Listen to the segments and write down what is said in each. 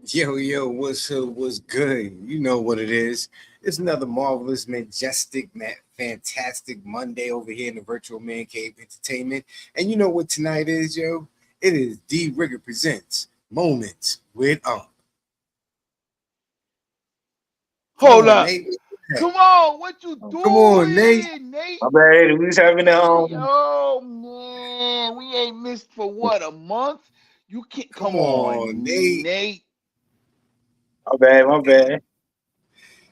Yo, what's up? What's good? You know what it is. It's another marvelous, majestic, fantastic Monday over here in the virtual man cave entertainment. And you know what tonight is, yo? It is D Rigger presents Moments with Come Hold on, up. Nate. Come on. What you Come on, Nate. doing, Nate? My bad. We was having Yo, man. We ain't missed for what, a month? You can't. Come Come on, on, Nate. Nate. my bad.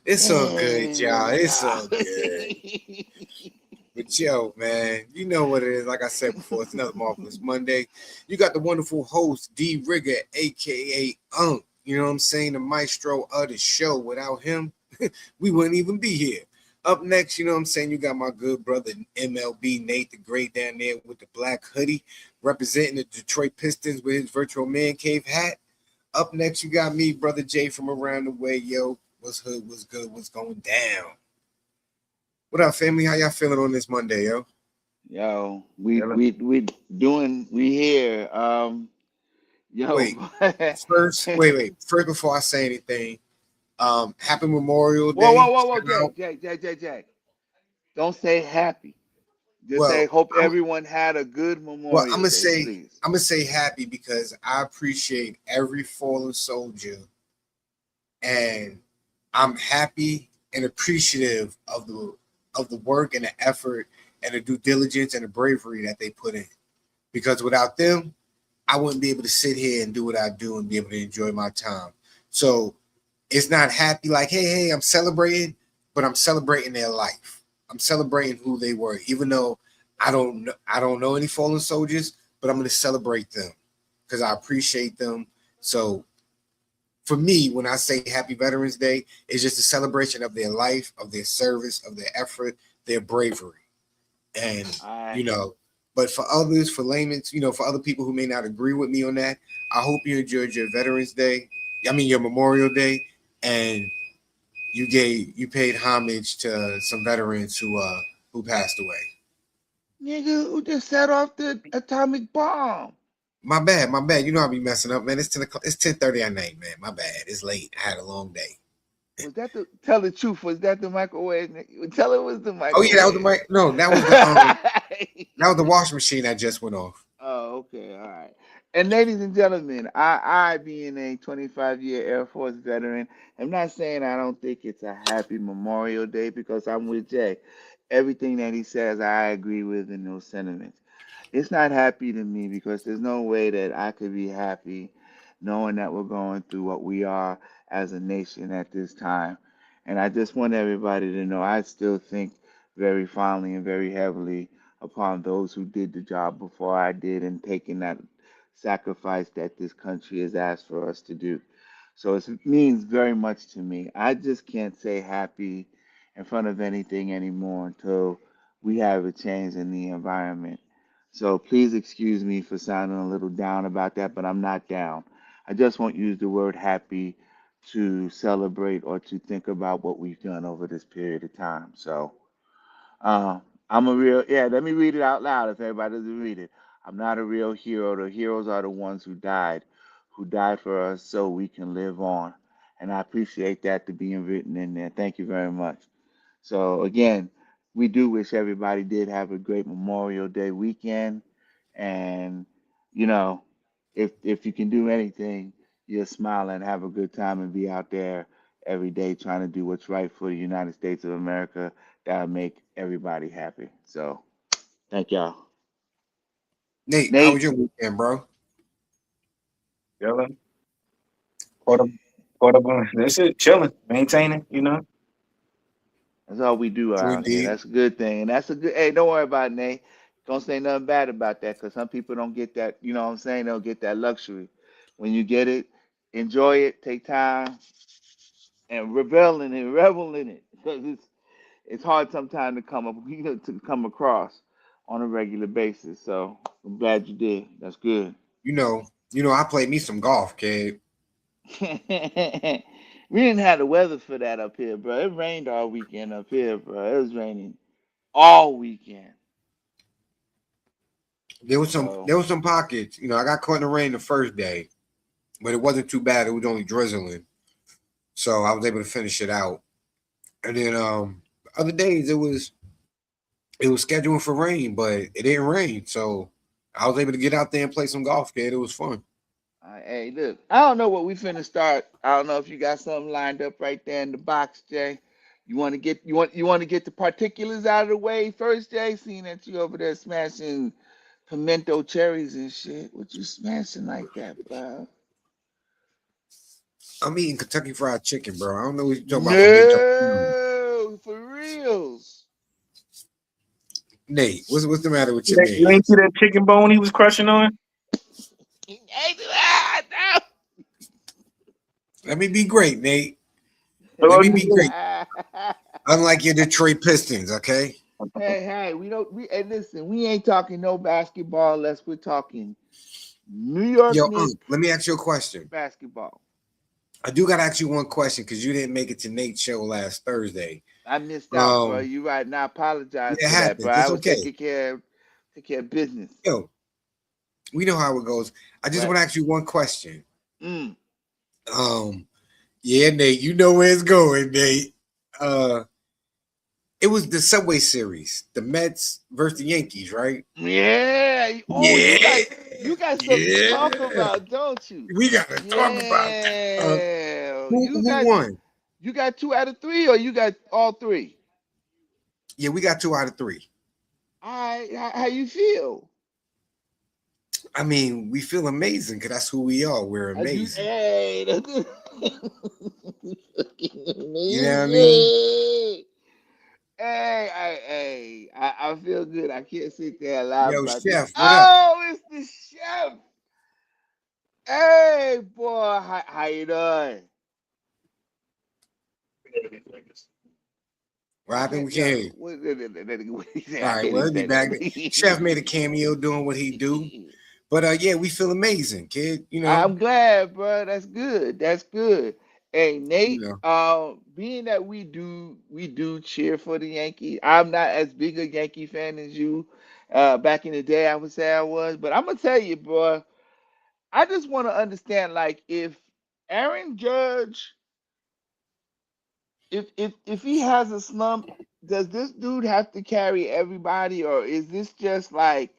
It's all good, y'all. Man. It's all good. But yo, man, you know what it is. Like I said before, it's another marvelous Monday. You got the wonderful host, D Rigger, aka Unk. You know what I'm saying? The maestro of the show. Without him, we wouldn't even be here. Up next, you know what I'm saying? You got my good brother MLB Nate the Great down there with the black hoodie, representing the Detroit Pistons with his virtual man cave hat. Up next, you got me, brother Jay from around the way. Yo, what's hood? What's good? What's going down? What up, family? How y'all feeling on this Monday, yo? Yo, we Chilling. we we doing we here. Yo. Wait, wait. First, before I say anything, happy Memorial Whoa, Day. whoa, whoa, whoa, Shout Jay, out. Jay, Jay, Jay, Jay. Don't say happy. Just say Well, hope I'm everyone had a good well. I'm Memorial gonna Day, say please. I'm gonna say happy because I appreciate every fallen soldier, and I'm happy and appreciative of the work and the effort and the due diligence and the bravery that they put in. Because without them, I wouldn't be able to sit here and do what I do and be able to enjoy my time. So it's not happy like, hey, I'm celebrating, but I'm celebrating their life. I'm celebrating who they were, even though I don't know any fallen soldiers, but I'm going to celebrate them because I appreciate them. So for me, when I say Happy Veterans Day, it's just a celebration of their life, of their service, of their effort, their bravery, and you I know. But for others, for laymen, for other people who may not agree with me on that, I hope you enjoyed your Veterans Day. I mean, your Memorial Day, and you paid homage to some veterans who passed away. nigga who just set off the atomic bomb. My bad. You know I be messing up, man. It's 10 o'clock. It's 10:30 at night, man. My bad. It's late. I had a long day. Was that the tell the truth? Was that the microwave? Tell it was the Oh yeah, that was the microwave. mic. No, that was the washing machine that just went off. Oh, okay, all right. And ladies and gentlemen, I being a 25-year Air Force veteran, I'm not saying I don't think it's a happy Memorial Day because I'm with Jay. Everything that he says, I agree with in those sentiments. It's not happy to me because there's no way that I could be happy knowing that we're going through what we are as a nation at this time. And I just want everybody to know I still think very fondly and very heavily upon those who did the job before I did and taking that sacrifice that this country has asked for us to do. So it means very much to me. I just can't say happy in front of anything anymore until we have a change in the environment. So please excuse me for sounding a little down about that, but I'm not down. I just won't use the word happy to celebrate or to think about what we've done over this period of time. So uh, I'm a real, yeah, let me read it out loud if everybody doesn't read it. I'm not a real hero. The heroes are the ones who died for us so we can live on. And I appreciate that to being written in there. Thank you very much. So again, we do wish everybody did have a great Memorial Day weekend. And you know, if you can do anything, just smile and have a good time and be out there every day trying to do what's right for the United States of America. That'll make everybody happy. So thank y'all. Nate, how was Nate, your weekend, bro? Chilling. Quarter, quarter. This is chilling, maintaining. that's all we do True out here. indeed. That's a good thing. And that's a good, hey, don't worry about it, Nate. Don't say nothing bad about that because some people don't get that, you know what I'm saying? They'll get that luxury. When you get it, enjoy it, take time, and revel in it. Because it's hard sometimes to come up, to come across on a regular basis. So I'm glad you did. That's good. I played me some golf, kid. We didn't have the weather for that up here, bro. It rained all weekend up here, bro. It was raining all weekend. There was So some pockets. I got caught in the rain the first day, but it wasn't too bad. It was only drizzling, so I was able to finish it out. And then other days it was scheduled for rain, but it didn't rain, so I was able to get out there and play some golf. Kid, it was fun. Hey, look, I don't know what we finna start. I don't know if you got something lined up right there in the box, Jay. You want to get the particulars out of the way first, Jay. Seeing that you over there smashing pimento cherries and shit. What you smashing like that, bro? I'm eating Kentucky Fried Chicken, bro. I don't know what you're talking about pimento. No, for reals. Nate, what's the matter with your You ain't see man's? that chicken bone he was crushing on? Let me be great, Nate. Let So me you be do. great. Unlike your Detroit Pistons, okay? Hey, we don't. Hey, listen, we ain't talking no basketball unless we're talking New York Yo, Knicks let me ask you a question. basketball. I do gotta ask you one question because you didn't make it to Nate's show last Thursday. I missed out, bro. Um, You right. And I apologize it for that, bro. happens. I It's was okay. taking care of business. Yo, we know how it goes. I just Right. want to ask you one question. Mm. Um, yeah, Nate, you know where it's going, Nate. Uh, it was the Subway Series, the Mets versus the Yankees, right? Yeah. Oh, Yeah, you got something to talk yeah. about, don't you? We gotta talk about that. Yeah. Who won? You got 2 out of 3, or you got all three? Yeah, we got 2 out of 3. How you feel? I mean, we feel amazing because that's who we are. We're I do. amazing. Hey, that's fucking You know what I mean? amazing. I feel good. I can't sit there and lie Yo, about this. Chef, what up? Oh, it's the chef. Hey, boy, how you doing? What I happened? can't. We can't hear you. What he say? All I right, can't well, even he'll be say back. Chef made a that. cameo doing what he do. But yeah, we feel amazing, kid. I'm glad, bro. That's good. That's good. Hey, You Nate. know. Being that we do cheer for the Yankees. I'm not as big a Yankee fan as you. Back in the day, I would say I was, but I'm gonna tell you, bro. I just want to understand, like, if Aaron Judge, if he has a slump, does this dude have to carry everybody, or is this just like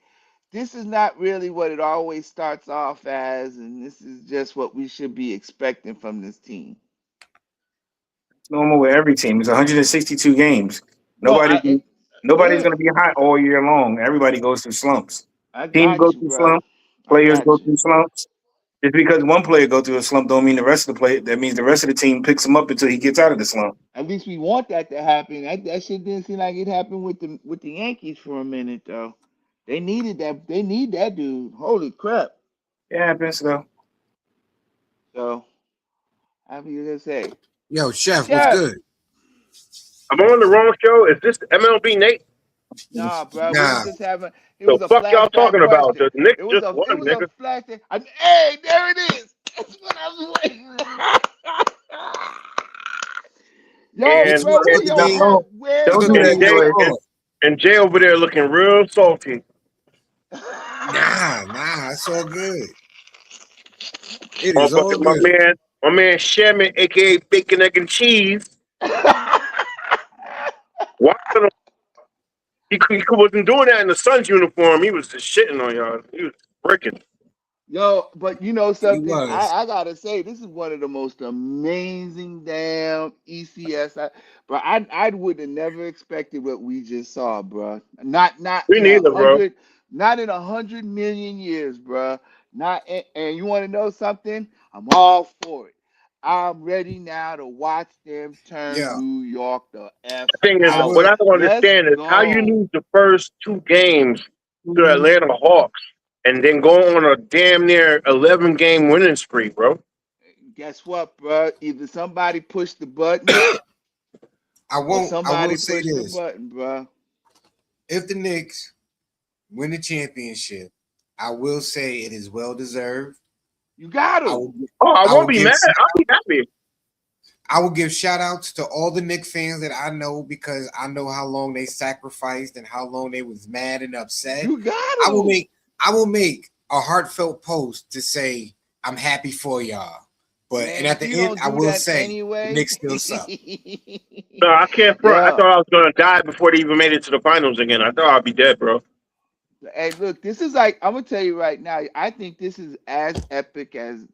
this is not really what it always starts off as, and this is just what we should be expecting from this team? It's normal with every team. It's 162 games. No, Nobody nobody's yeah, gonna be hot all year long. Everybody goes through slumps. I Teams go got you, through bro. slumps. I Players go got you. through slumps. Just because one player go through a slump don't mean the rest of the play. That means the rest of the team picks him up until he gets out of the slump. At least we want that to happen. That shit didn't seem like it happened with the Yankees for a minute though. They needed that. They need that dude. Holy crap! It happens though. So how do you gonna say, Yo, Chef, what's Chef? good? I'm on the wrong show. Is this MLB Nate? Nah, bro. We was Nah, just having. It The was a fuck y'all flashback talking about? question. The Knicks just won, It was a nigga. flashback. Hey, there it is. That's what I was waiting. Yo, what And you bro, want where the your Don't game? hat? don't, Where's don't The do your and that, game Jay is hat? Joy. and, on. and Jay over there looking real salty. Nah, it's all good. It is all Motherfucker, good. my man Sherman, aka Bacon Egg and Cheese. Watching him, he wasn't doing that in the Suns uniform. He was just shitting on y'all. He was breaking. Yo, but you know He something? was. I gotta say, this is one of the most amazing damn ECS. Bro, I would have never expected what we just saw, bro. Not Me in a neither, bro. hundred, not in 100 million years, bro. Not and you want to know something? I'm all for it. I'm ready now to watch them turn Yeah, New York the f The thing is, I out. what would. I don't Let's understand is how you go. lose the first two games to the Atlanta Hawks and then go on a damn near 11-game winning spree, bro. Guess what, bro? Either somebody pushed the button I or won't. I will somebody say pushed the this: button, bro. if the Knicks win the championship, I will say it is well deserved. You got I to. will. Oh, I I won't will be give. mad. I'll be happy. I will give shout outs to all the Knicks fans that I know because I know how long they sacrificed and how long they was mad and upset. You got I will to. make I will make a heartfelt post to say I'm happy for y'all. But Man, and at if the you end, don't I do will that say the anyway, Knicks still suck. No, I can't front. I yo, thought I was gonna die before they even made it to the finals again. I thought I'd be dead, bro. hey, look, this is like I'm gonna tell you right now. I think this is as epic as,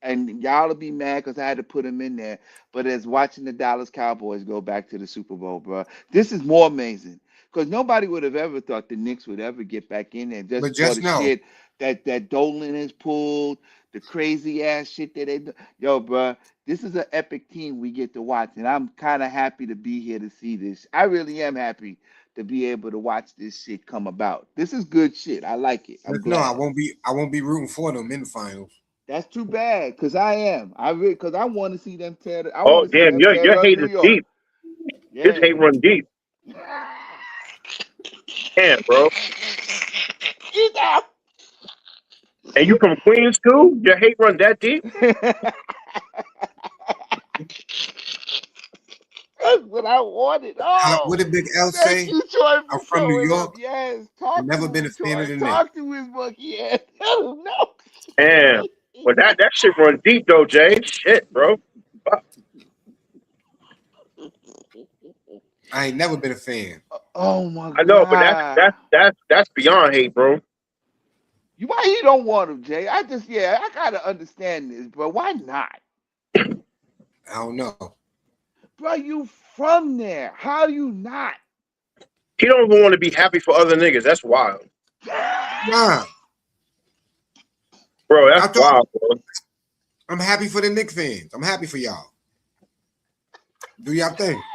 and y'all will be mad because I had to put him in there. But as watching the Dallas Cowboys go back to the Super Bowl, bro, this is more amazing because nobody would have ever thought the Knicks would ever get back in there But just for just the know, shit that Dolan has pulled, the crazy ass shit that they do. Yo, bro, this is an epic team we get to watch, and I'm kind of happy to be here to see this. I really am happy to be able to watch this shit come about. This is good shit. I like it. I'm just know glad. I won't be rooting for them in the finals. That's too bad, cause I am. I really, cause I want to see them tear. I Oh want to see damn, them tear your up hate New is York. deep. His Yeah. hate run deep. Damn, bro. Get out. And you from Queens too? Your hate run that deep? That's what I wanted. What Oh, did Big L thank say? you, Troy, I'm for from New showing up. York. Yes, I've talk to never been a him, fan of Troy. the Knicks. Talk to his monkey ass. I don't know. Damn. Well, that shit run deep though, Jay. Shit, bro. Fuck. I ain't never been a fan. Oh my I know, but God. that's beyond hate, bro. You why you don't want him, Jay? I gotta understand this, bro. Why not? I don't know. Bro, you from there. How you not? He don't even want to be happy for other niggas. That's wild, Nah, bro. That's I thought wild, bro. I'm happy for the Knicks fans. I'm happy for y'all. Do y'all think?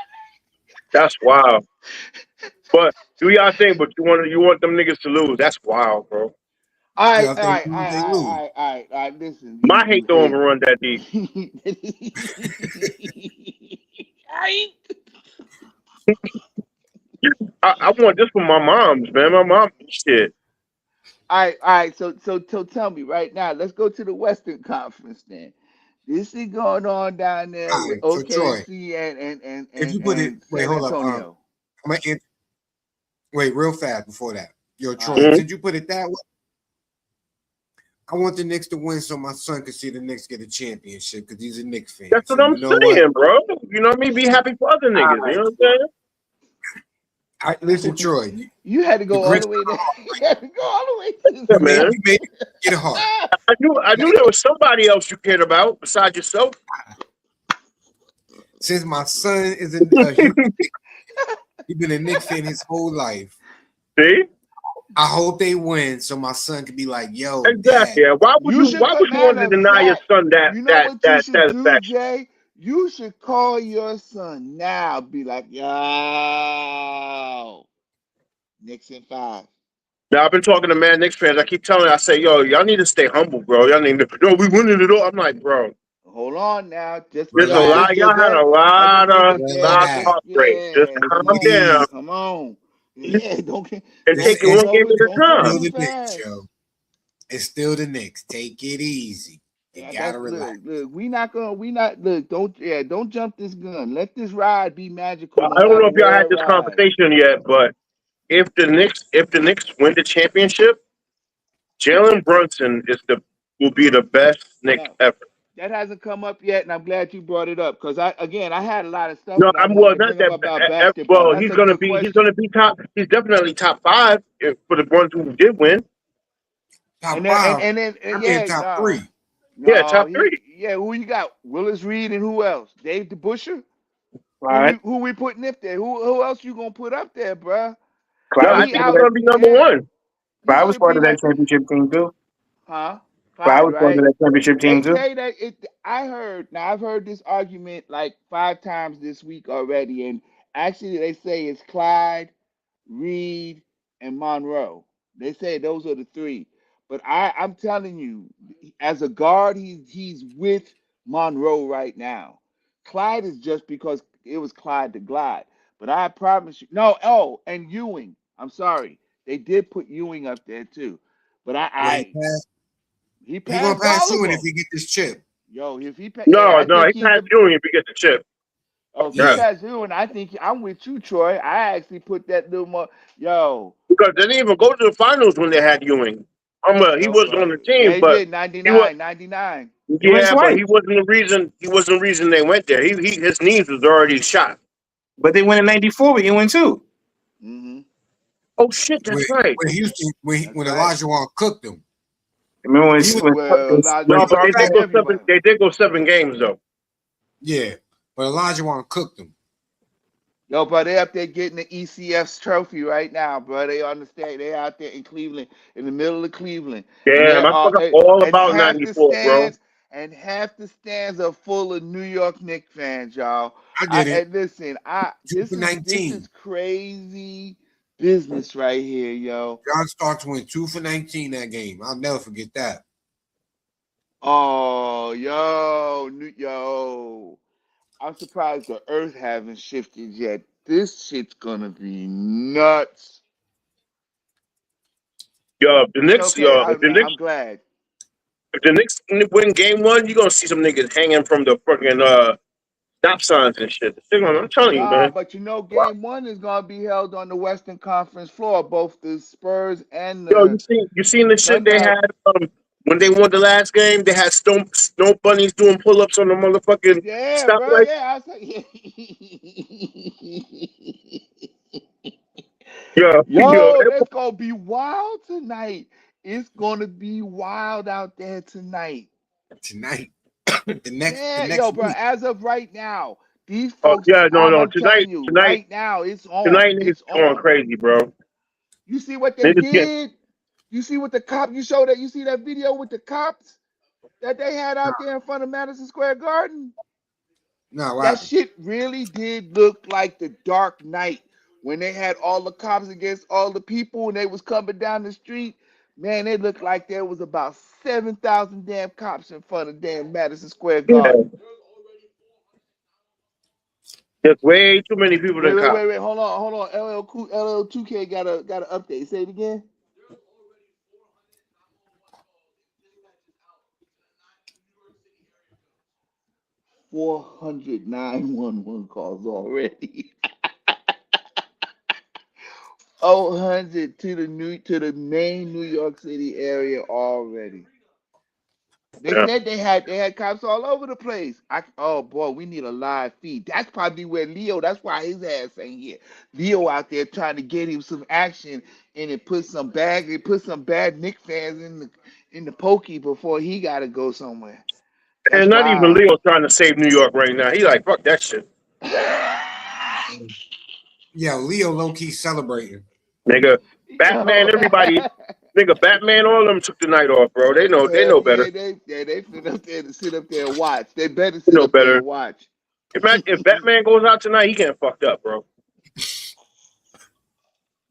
That's wild. But do y'all think? But you want them niggas to lose? That's wild, bro. All right, Y'all all think right, all right, they all lose? right, all right, all right. Listen, My you hate don't hate. even run that deep. Right? I want this for my moms, man. My mom, shit. All right. So tell me right now. Let's go to the Western Conference then. This is going on down there All with right. So Troy, OKC if you put it, and wait, San hold up. Antonio. I'm gonna wait real fast before that. Yo, All Troy, right. Mhm. since you put it that way, I want the Knicks to win so my son can see the Knicks get a championship because he's a Knicks fan. That's So what I'm you know what? saying, bro. You know what I mean? Be happy for other All niggas. You right. know what I'm saying? Listen, Troy, You had to the go all Grinch, the way there. You had to go all the way to Yeah, the man. you made it get hard. I knew there was somebody else you cared about besides yourself. Since my son is a huge Knicks, he's been a Knicks fan his whole life. See? I hope they win so my son can be like, "Yo, Exactly. Dad." Yeah. You should Why would you want matter to of deny your fact, son that you know that what you that should do, satisfaction? Jay? You should call your son now. Be like, yo, Nixon 5. Now I've been talking to mad Knicks fans. I keep telling, I say, yo, y'all need to stay humble, bro. Y'all need to, no, we winning it all. I'm like, bro, Hold on now. Just there's a Relax, just lot. just Y'all had let a I just lot need of to yeah, just relax, heartbreak. Just yeah, take come calm it on. down easy. Come on. Yeah, and It's take it don't one it's, game go at a it's don't go time. still too the Knicks, fast. yo. It's still the Knicks. Take it easy. You Yeah, gotta that's relax. look, we not look, don't jump this gun. Let this ride be magical Well, no I don't know matter if y'all where had it this rides. conversation yet, but if the Knicks win the championship, Jalen Brunson will be the best Knick No, ever. that hasn't come up yet, and I'm glad you brought it up because I had a lot of stuff No, that I I'm wanted well. to Not bring up that. about basketball. Well, That's a good he's question. gonna be top. He's definitely top five for the ones who did win. Top five. And I mean yeah, top no, three. Yeah, no, top three. who you got? Willis Reed and who else? Dave DeBuscher? All right. Who we putting up there? Who else you gonna put up there, bruh? No, Clyde And was I he think part of he's out, that. gonna be number yeah, one. he's Clyde was gonna part be of that like, championship team too. huh? Clyde Clyde, was part of right? that championship They team too. say that it. I heard. Now I've heard this argument like 5 times this week already, and actually they say it's Clyde, Reed, and Monroe. They say those are the three. But I'm telling you, as a guard, he's with Monroe right now. Clyde is just because it was Clyde the Glide. But I promise you, no. Oh, and Ewing. I'm sorry, they did put Ewing up there too. But Well, he he gonna passed pass all you of in if them. he get this chip. Yo, if hey, No, I no, think he he's passed the. you if you get the chip. Oh, if he Yeah. passed you, and I think I'm with you, Troy. I actually put that little more. Yo, Because they didn't even go to the finals when they had Ewing. He No, was on the yeah, team, he but did. he was 99. He went but twice, he wasn't the reason. He wasn't the reason they went there. He his knees was already shot. but they went in '94. But he went too. Mm-hmm. Oh shit, when, that's right. when Houston That's when right. Elijah Wan cooked them. Remember He was Well, when No, Elijah but Wan cooked everybody. They did go 7 games though. yeah, but Elijah Wan cooked them. Yo, bro, they up there getting the ECF's trophy right now, bro. They understand. They out there in Cleveland, in the middle of Cleveland, and Damn, they're I all forgot all and about '94, bro. half the stands are full of New York Knicks fans, y'all. I did it. And listen, 2 for 19. this is crazy business right here, yo. John Starks went 2 for 19 that game. I'll never forget that. Oh, yo. I'm surprised the earth haven't shifted yet. This shit's gonna be nuts. It's okay. I'm glad. If the Knicks win game 1, you're gonna see some niggas hanging from the fucking stop signs and shit. I'm telling you, Nah, man. but game one is gonna be held on the Western Conference floor. Both the Spurs and Yo, the you seen the shit Thunder they have. had when they won the last game? They had snow bunnies doing pull ups on the motherfucking Yeah, bro. stoplight. Yeah, I was like, Yo, yo, that's gonna be wild tonight. It's gonna be wild out there tonight. Tonight, the Yeah, yo, next bro. week. As of right now, these oh folks, yeah, no, no. I'm telling you, right now, it's on. Tonight niggas It's going on. crazy, bro. You see what they Niggas get did? You see what the cop? You showed that? You see that video with the cops that they had out there in front of Madison Square Garden? No, what That happened? shit really did look like the Dark Knight when they had all the cops against all the people and they was coming down the street. Man, it looked like there was about 7,000 damn cops in front of damn Madison Square yeah, Garden. there's way too many people than cops. Wait. Hold on. LL2K got a update. Say it again. 400 911 calls already. 400 to the main New York City area already. They Yeah. said they had cops all over the place. Oh boy, we need a live feed. That's probably where Leo. That's why his ass ain't here. Leo out there trying to get him some action, and it put some bad Nick fans in the pokey before he got to go somewhere. That's And not even wild. Leo trying to save New York right now. He like, fuck that shit. Yeah, Leo low key celebrating. Nigga, Yo. Batman, everybody, nigga, Batman, all of them took the night off, bro. They Hell know yeah, better. they fit up there to sit up there and watch. They better They sit know up there better. and watch. Imagine if Batman goes out tonight, he getting fucked up, bro.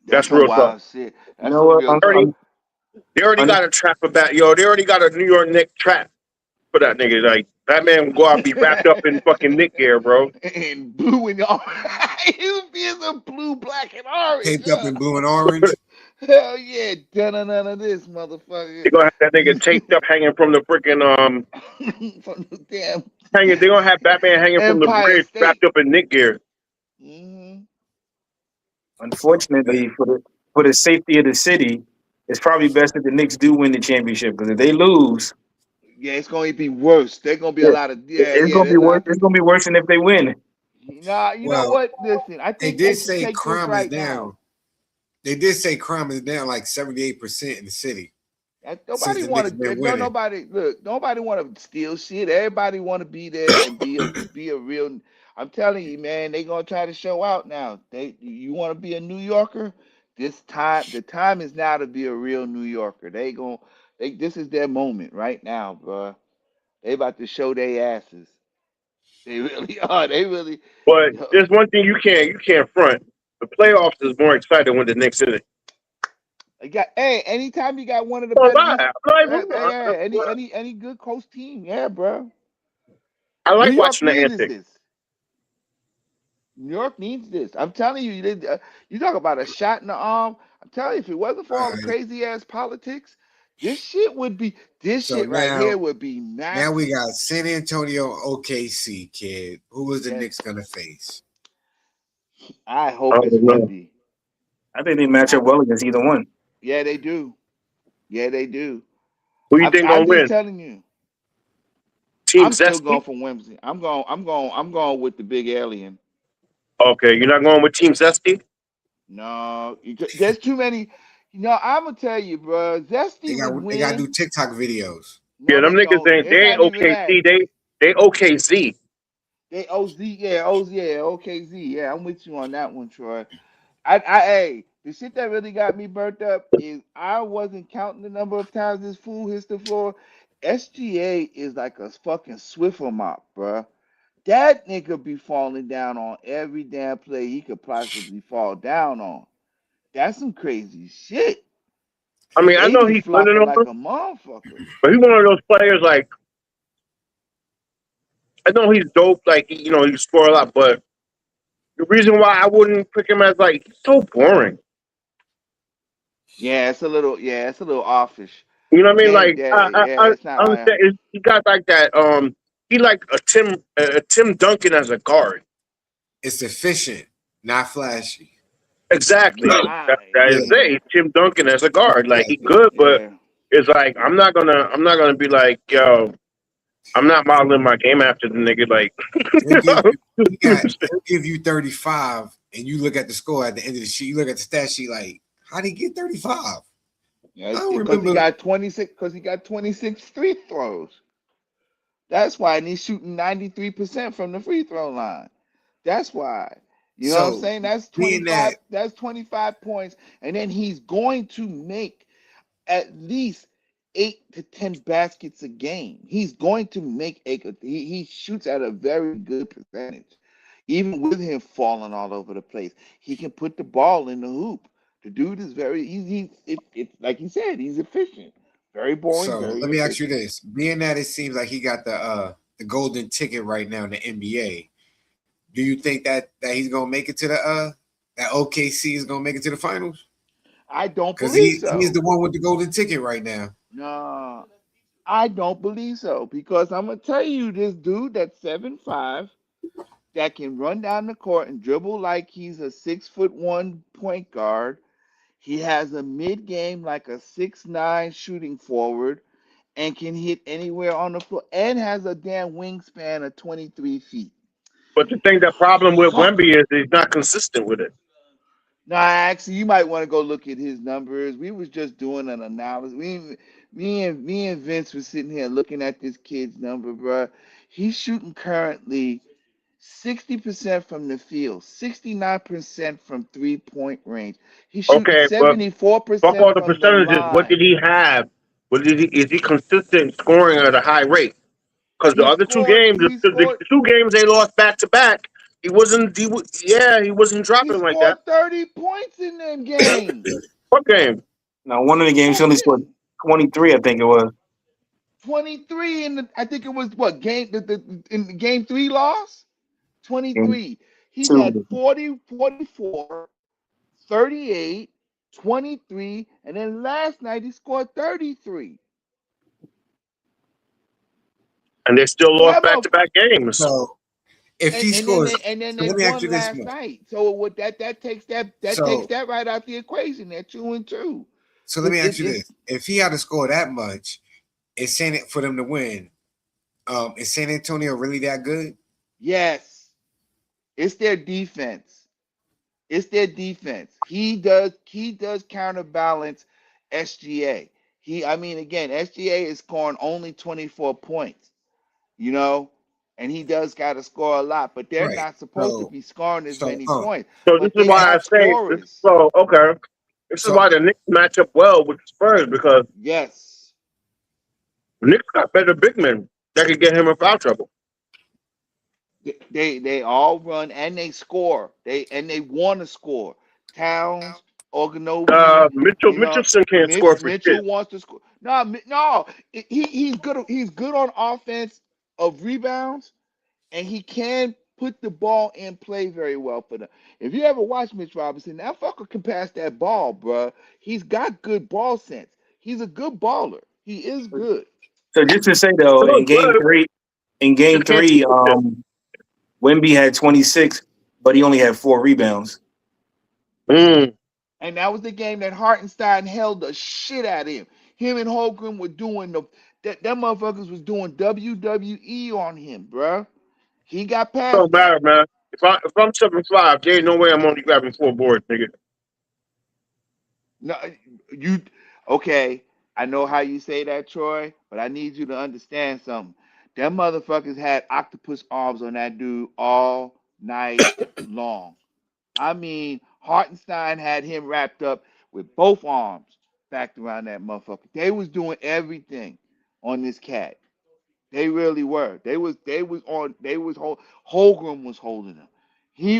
That's That's some real talk. wild shit. You That's know some what? real talk. They already I'm got a trap for Bat. Yo, they already got a New York Nick trap for that nigga. Like Batman will go out and be wrapped up in fucking Nick gear, bro. And blue and orange. He'll be in the blue, black, and orange. Taped up in blue and orange. Hell yeah, done none of this, motherfucker. They gonna have that nigga taped up hanging from the freaking From the damn hanging. They gonna have Batman hanging from the Empire bridge wrapped State. up in Nick gear. Hmm. Unfortunately for the safety of the city, it's probably best that the Knicks do win the championship because if they lose, Yeah, it's going to be worse. There's going to be a yeah, lot of it's gonna there's be a lot worse. of It's people. gonna be worse than if they win. Nah, you know Well, what? Listen, I they think they did can say take this crime is right now. down. They did say crime is down like 78% in the city since Nobody the Knicks want to. been winning. Nobody want to steal shit. Everybody want to be there and be a real. I'm telling you, man, they gonna try to show out now. You want to be a New Yorker. The time is now to be a real New Yorker. This is their moment right now, bro. They about to show their asses. They really are. They really. But Yo, there's one thing you can't front. The playoffs is more exciting when the Knicks in it. anytime you got one of the I'm better not East, I'm not even any good coast team, yeah, bro. I New like York watching the needs antics. this. New York needs this. I'm telling you, you talk about a shot in the arm. I'm telling you, if it wasn't for All all the right. crazy ass politics, this So shit right now here would be now we nasty. got San Antonio OKC, kid. Who was the Yes, Knicks gonna face? I I hope it's don't know. Wendy. I think they match I, up well against either one. yeah, they do. Yeah, they do. Who you think I'm gonna just win? telling you. Team I'm still going Zesty? for Wemsley. I'm going with the big alien. Okay, you're not going with Team Zesty? No, there's too many. I'm gonna tell you, bro. Zesty would They got to win. do TikTok videos. Yeah, No, them they niggas don't. ain't they It's ain't not even that. OKC. They OKZ. They OZ, yeah, OZ, yeah, OKZ. Yeah, I'm with you on that one, Troy. Hey, the shit that really got me burnt up is I wasn't counting the number of times this fool hits the floor. SGA is like a fucking Swiffer mop, bruh. That nigga be falling down on every damn play he could possibly fall down on. That's some crazy shit. I mean, I They know be he's winning flopping like them, a motherfucker. but he's one of those players. Like I know he's dope. Like he score a lot, but the reason why I wouldn't pick him as like he's so boring. It's a little offish. You know The what I mean? game Like day, yeah, I it's not understand. He got like that. He like a Tim Duncan as a guard. It's efficient, not flashy. Exactly. That is Yeah, yeah, it. Tim Duncan as a guard. Like he exactly. good, but yeah. it's like I'm not gonna be like yo. I'm not modeling my game after the nigga. Like He'll give you he'll give you 35, and you look at the score at the end of the sheet. You look at the stat sheet like, how did he get 35? Yeah, I don't because he remember. got 26. Because he got 26 free throws. That's why, and he's shooting 93% from the free throw line. That's why. You know what I'm So saying? That's being 25. that, That's 25 points, and then he's going to make at least 8 to 10 baskets a game. He's going to make he shoots at a very good percentage. Even with him falling all over the place, he can put the ball in the hoop. The dude is very easy. It like he said, he's efficient. Very boring, so very let me ask you efficient. this: being that it seems like he got the golden ticket right now in the NBA, do you think that he's gonna make it to the that OKC is gonna make it to the finals? I don't Because believe he's so. the one with the golden ticket right now. No, I don't believe so because I'm gonna tell you this dude that's 7'5" that can run down the court and dribble like he's a 6'1" point guard. He has a mid game like a 6'9" shooting forward and can hit anywhere on the floor and has a damn wingspan of 23 feet. but the thing, the problem with Fuck. Wemby is he's not consistent with it. Now, actually, you might want to go look at his numbers. We was just doing an analysis. Me and Vince was sitting here looking at this kid's number, bro. He's shooting currently 60% from the field, 69% from 3-point range. He's shooting Okay, but fuck 74% all the from the percentages. What line. did he have? Is he consistent scoring at a high rate? Because the other two games, He the scored two games they lost back to back, he wasn't. He wasn't he dropping like that. scored 30 points in them games. What game? Now, one of the games he only scored Fucking 23, I think it was. 23 in the I think it was what game in the game 3 loss? Game 23. He's had two. 40, 44, 38, 23, and then last night he scored 33. And they still lost That back to back games. So if he scores, and then so they let me ask you won this last much. night. So what that takes So that right out the equation. They're 2-2. so let It, me ask it, you it this: if he had to score that much, is San for them to win? Is San Antonio really that good? yes, it's their defense. It's their defense. He does counterbalance SGA. I mean again, SGA is scoring only 24 points, you know, and he does got to score a lot, but they're Right. not supposed to So be scoring as so many points. So this But is they why I are say this. scorers. So okay, this is so why the Knicks match up well with the Spurs because Yes. the Knicks got better big men that could get him in foul trouble. They all run and they score. They want to score. Towns, Oganobi, Mitchell you know, Mitchelson can't score for Mitchell shit. wants to score. No, he's good. He's good on offense of rebounds, and he can put the ball in play very well for them. If you ever watch Mitch Robinson, that fucker can pass that ball, bruh. He's got good ball sense. He's a good baller. He is good. So just to say though, Oh, good. in game Just can't three, shoot shit. Wemby had 26, but he only had 4 rebounds. Mm. And that was the game that Hartenstein held the shit out of him. him and Holmgren were doing that motherfuckers was doing WWE on him, bruh. He got past Don't that. matter, man. If I'm 7'5", there ain't no way I'm only grabbing 4 boards, nigga. No, you okay? I know how you say that, Troy, but I need you to understand something. Them motherfuckers had octopus arms on that dude all night long. I mean, Hartenstein had him wrapped up with both arms backed around that motherfucker. They was doing everything on this cat. They really were. Holgram was holding him.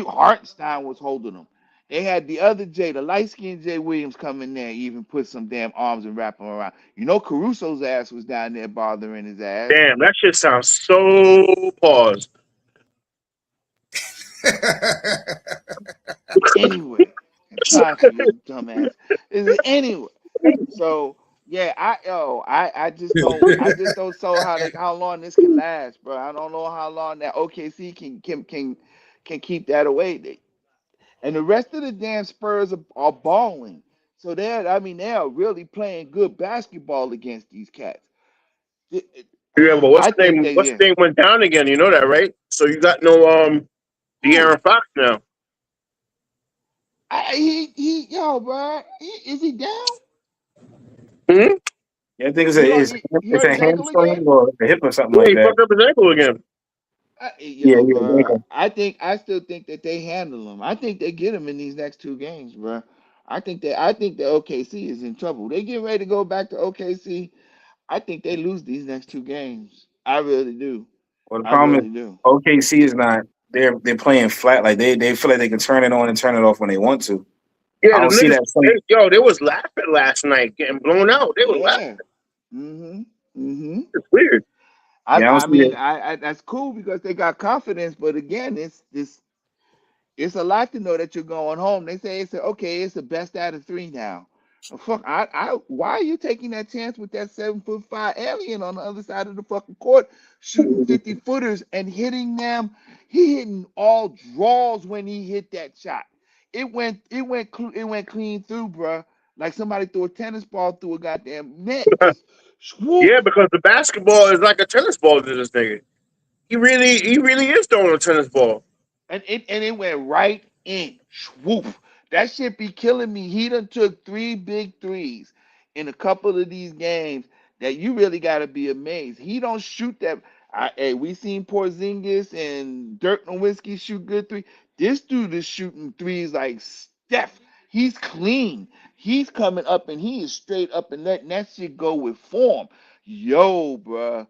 Hartenstein was holding him. They had the other Jay, the light skinned Jay Williams come in there, even put some damn arms and wrap him around. You know Caruso's ass was down there bothering his ass. Damn, that shit sounds so paused. Anyway, I'm trying for you dumbass. Anyway. So yeah, I just don't know how long this can last, bro. I don't know how long that OKC can keep that away. And the rest of the damn Spurs are balling. So they are really playing good basketball against these cats. It- it- Yeah, but I think that what's yeah. the name went down again? You know that, right? So you got no Who? De'Aaron Fox now. Yo, bro. Is he down? Hmm? Yeah, I think He it's hurt a his ankle again? hamstring or a hip or something Yeah, like he that. fucked up his ankle again. Yeah, Yo, yeah, bro. ankle. I still think that they handle him. I think they get him in these next two games, bro. I think that OKC is in trouble. They get ready to go back to OKC. I think they lose these next two games. I really do. Well, the I problem is really do. OKC is not. They're playing flat. Like they feel like they can turn it on and turn it off when they want to. I Yeah, don't them see niggas. that same. They was laughing last night, getting blown out. They was laughing. Yeah. Mm-hmm. Mm-hmm. It's weird. I Yeah, I don't I see mean that. I that's cool because they got confidence, but again, it's a lot to know that you're going home. They say okay, it's the best out of three now. Fuck, why are you taking that chance with that 7'5" alien on the other side of the fucking court, shooting 50 footers and hitting them? He hitting all draws when he hit that shot. It went clean through, bruh. Like somebody threw a tennis ball through a goddamn net. Just swoop. Yeah, because the basketball is like a tennis ball to this nigga. He really is throwing a tennis ball. And it went right in. Swoop. That shit be killing me. He done took three big threes in a couple of these games that you really gotta be amazed. He don't shoot that. Hey, we seen Porzingis and Dirk Nowitzki shoot good three. This dude is shooting threes like Steph. He's clean. He's coming up and he is straight up and letting that shit go with form. Yo, bruh.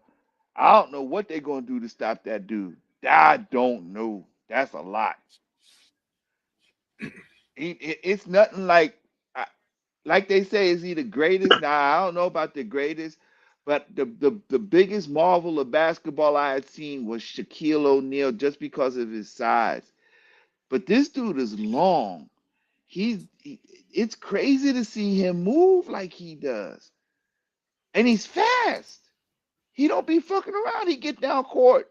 I don't know what they're gonna do to stop that dude. I don't know. That's a lot. It's nothing like they say. Is he the greatest? Nah, I don't know about the greatest, but the biggest marvel of basketball I had seen was Shaquille O'Neal just because of his size. But this dude is long. It's crazy to see him move like he does, and he's fast. He don't be fucking around. He get down court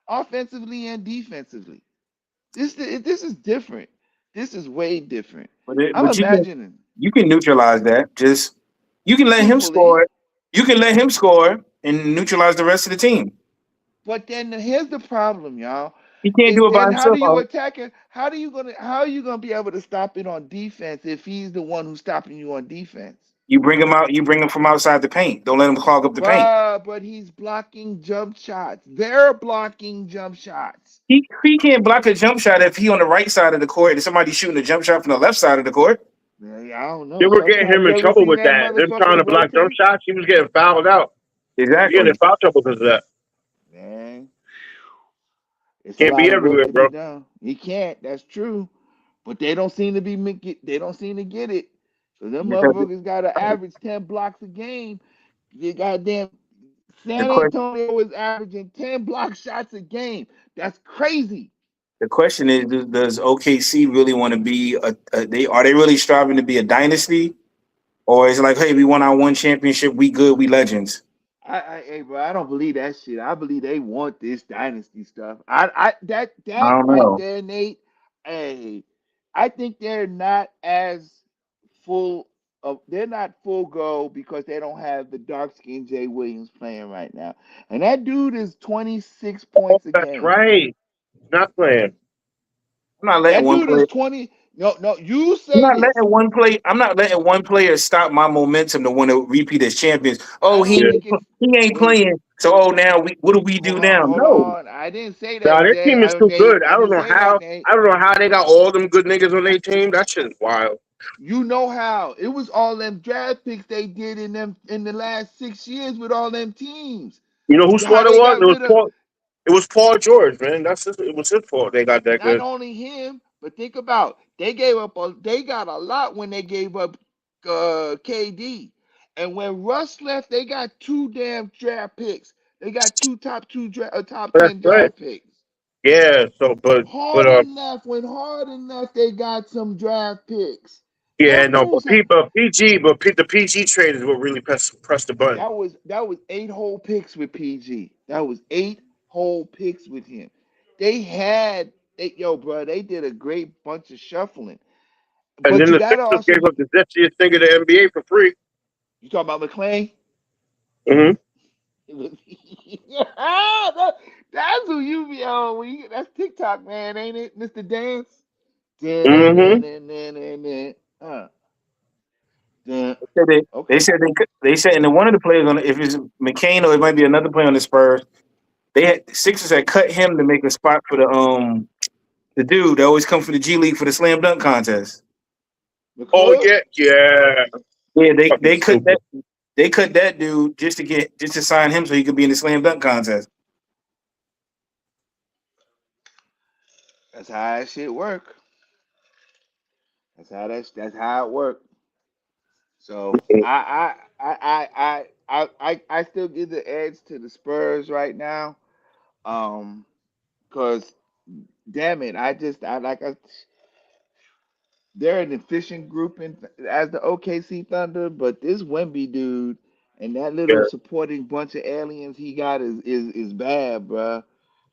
offensively and defensively. This is different. This is way different. I'm But imagining, you can neutralize that. Just you can let him truthfully, score. You can let him score and neutralize the rest of the team. but then here's the problem, y'all. He can't Is do it by then how do himself. you attack it? How are you gonna be able to stop it on defense if he's the one who's stopping you on defense? You bring him out. You bring him from outside the paint. Don't let him clog up the paint. But he's blocking jump shots. They're blocking jump shots. He can't block a jump shot if he on the right side of the court and somebody shooting a jump shot from the left side of the court. Yeah, I don't They know. were getting Sometimes him you in ever trouble seen with that that. Them trying motherfucker to block jump rotate? shots, he was getting fouled out. He was getting in Exactly. foul trouble because of that. Man, it's a Can't lot be of work everywhere, to be bro. done. He can't. That's true. But they don't seem to they don't seem to get it. So them Because motherfuckers got to average 10 blocks a game. You goddamn the San question, Antonio is averaging 10 block shots a game. That's crazy. the question is, does OKC really want to be they are they really striving to be a dynasty, or is it like, hey, we won our one championship, we good, we legends? Hey, bro, I don't believe that shit. I believe they want this dynasty stuff. That I don't right know. there, Nate. Hey, I think they're not as full they're not full go because they don't have the dark skinned Jay Williams playing right now. And that dude is 26 Oh, points a that's game. right. Not playing. I'm not letting That one dude is player. 20. No, you I'm say not this. letting one play. I'm not letting one player stop my momentum to want to repeat as champions. Oh, I don't Yeah. think it's he ain't wait. playing. So now what do we do now? Hold No. on. I didn't say Now that, their Jay. team is too good. I didn't say that, Nate. I don't know how they got all them good niggas on their team. That shit is wild. You know how it was all them draft picks they did in the last 6 years with all them teams. You know whose How fault it they was? got rid of It was Paul George, man. It was his fault. They got that not good. only him, but think about they got a lot when they gave up KD, and when Russ left, they got two damn draft picks. They got top That's 10 right. draft picks. Yeah. So, but Harden left. When Harden left, they got some draft picks. yeah, Them no, dudes had the PG trade is what really pressed the button. that was 8 whole picks with PG. That was 8 whole picks with him. They had bro, they did a great bunch of shuffling. And But then you the gotta Sixers also gave up the zestiest thing of the NBA for free. you talking about McClain? Mm-hmm. That's who you be on. That's TikTok, man, ain't it, Mr. Dance? Dun, dun, Mm-hmm. dun, dun, dun, dun, dun. Dun. They Okay. said they said, and then one of the players on if it's McCain or it might be another player on the Spurs. Sixers had cut him to make a spot for the dude that always come from the G League for the slam dunk contest. Oh McClure? yeah, yeah. Yeah, Fucking stupid. they cut that dude just to sign him so he could be in the slam dunk contest. That's how that shit work. That's how it work. So I still give the edge to the Spurs right now. Cause damn it, they're an efficient group as the OKC Thunder, but this Wemby dude and that little Yeah. supporting bunch of aliens he got is bad, bruh.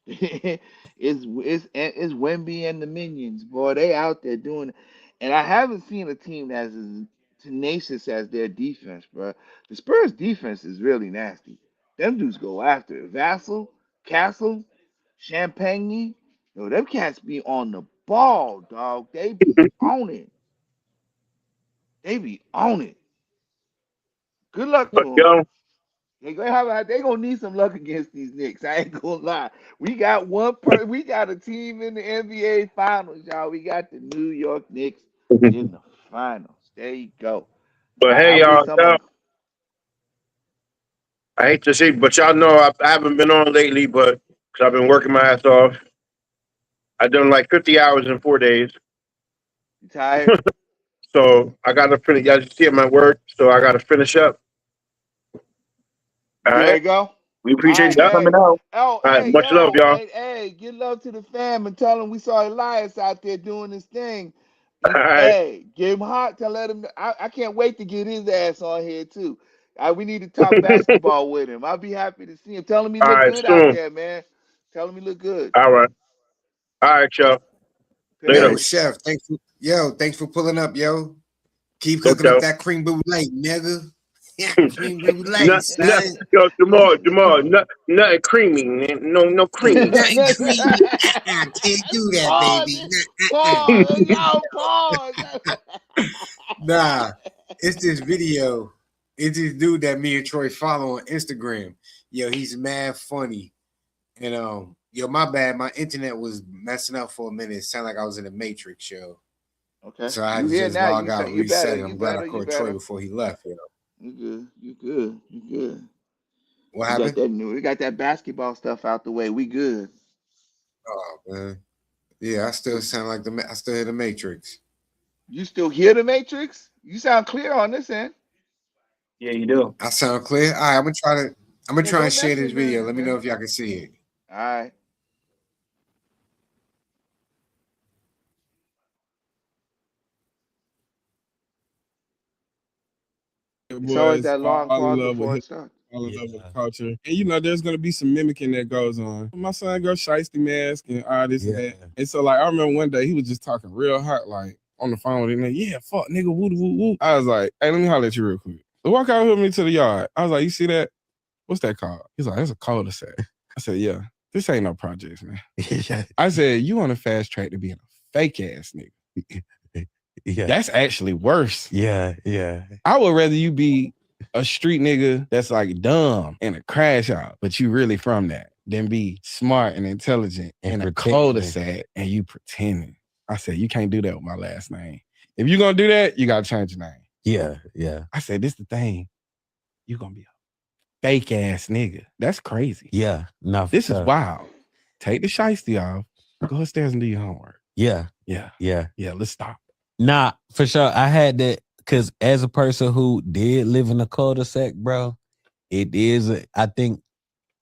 It's Wemby and the minions, boy. They out there doing it, and I haven't seen a team that's as tenacious as their defense, bruh. The Spurs defense is really nasty. Them dudes go after it. Vassell, Castle, Champagne, yo, them cats be on the ball, dog. They be on it. They be on it. Good luck to But them. yo, They gonna need some luck against these Knicks. I ain't gonna lie. We got a team in the NBA finals, y'all. We got the New York Knicks in the finals. There you go. but I hey, wish y'all, some of them. I hate to say, but y'all know I haven't been on lately, but because I've been working my ass off. I've done like 50 hours in 4 days. You tired? So I got to finish. Y'all see I'm at work, so I got to finish up. You All get ready right. to go? All We appreciate right, you Yep. coming hey. out. Oh, All right. hey, Much love, yo, y'all. hey, give love to the fam and tell them we saw Elias out there doing his thing. All right. Hey, give him hot to let him. I can't wait to get his ass on here too. We need to talk basketball with him. I'll be happy to see him. Tell him he All look right. good out Soon. there, man. Tell him he look good. All right. All right, y'all. Later. Yo, Peace. chef, thanks for pulling up, yo. Keep No cooking up doubt. that cream brulee, nigga. Yeah, cream brulee, Not, son. yo, Jamal, nothing creamy, man. No creamy. Nothing creamy. Can't do that, Pause. baby. Pause. Yo, pause. Nah, it's this video. It's this dude that me and Troy follow on Instagram. Yo, he's mad funny. And yo, my bad. My internet was messing up for a minute. It sounded like I was in a Matrix show. Okay, So I had you to here just now? log out, You better. reset it. You I'm glad I better. You caught Troy better. before he left. You know. You good. You good. You good. What We got happened? that new. We got that basketball stuff out the way. We good. Oh man. Yeah, I still sound like I still hear the Matrix. You still hear the Matrix? You sound clear on this end. Yeah, you do. I sound clear. All right, I'm gonna Yeah, try and don't share mess this with me. video. Let me know if y'all can see it. All right. It's always boys that long fall in pause love with before hip, it starts. fall in love with culture. And there's gonna be some mimicking that goes on. My son goes shiesty mask and all this and that. And so like I remember one day he was just talking real hot, like on the phone with him. Like, yeah, fuck, nigga, woo, woo, woo. I was like, hey, let me holler at you real quick. So walk out with me to the yard. I was like, you see that? What's that called? He's like, it's a cul-de-sac. I said, yeah, this ain't no projects, man. I said, you on a fast track to being a fake ass nigga. Yeah. That's actually worse. Yeah. I would rather you be a street nigga that's like dumb and a crash out, but you really from that, than be smart and intelligent and in a cul-de-sac and you pretending. I said, you can't do that with my last name. If you're gonna do that, you gotta change your name. Yeah. I said, this the thing. You're gonna be a fake ass nigga. That's crazy. Yeah. No, this is wild. Take the shiesty off. Go upstairs and do your homework. Yeah. Let's stop. Nah, for sure. I had that because as a person who did live in a cul-de-sac, bro, it is. I think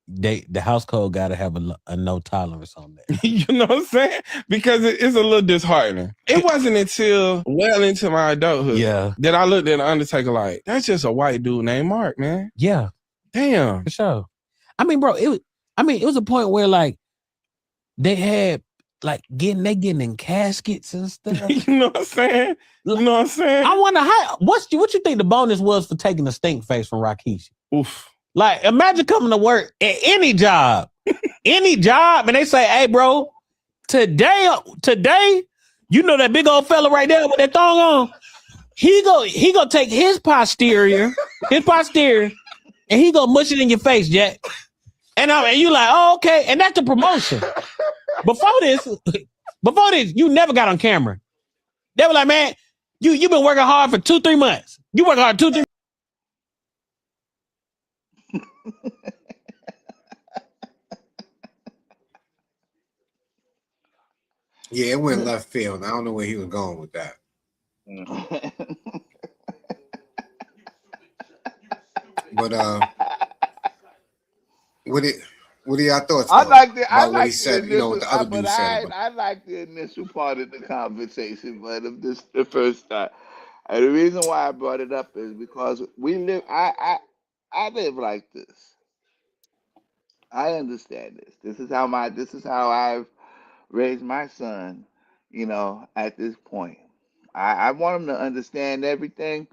the house code got to have a no tolerance on that. You know what I'm saying? Because it's a little disheartening. It wasn't until well into my adulthood that I looked at the Undertaker like, that's just a white dude named Mark, man. Yeah. Damn. For sure. I mean, bro, it was a point where like they had like getting in caskets and stuff. You know what I'm saying? I wonder what you think the bonus was for taking the stink face from Rakishi? Oof. Like, imagine coming to work at any job, and they say, hey, bro, today, you know that big old fella right there with that thong on? He gonna take his posterior, and he gonna mush it in your face, Jack. And you like, oh, okay. And that's the promotion. Before this, you never got on camera. They were like, man, you been working hard for 2-3 months. You work hard 2-3 Yeah, it went left field. I don't know where he was going with that. But what are y'all thoughts? I like the what he said. You know what the other dude said. I like the initial part of the conversation, but of this the first time. And the reason why I brought it up is because we live. I live like this. I understand this. This is how I've raised my son. You know, at this point, I want him to understand everything,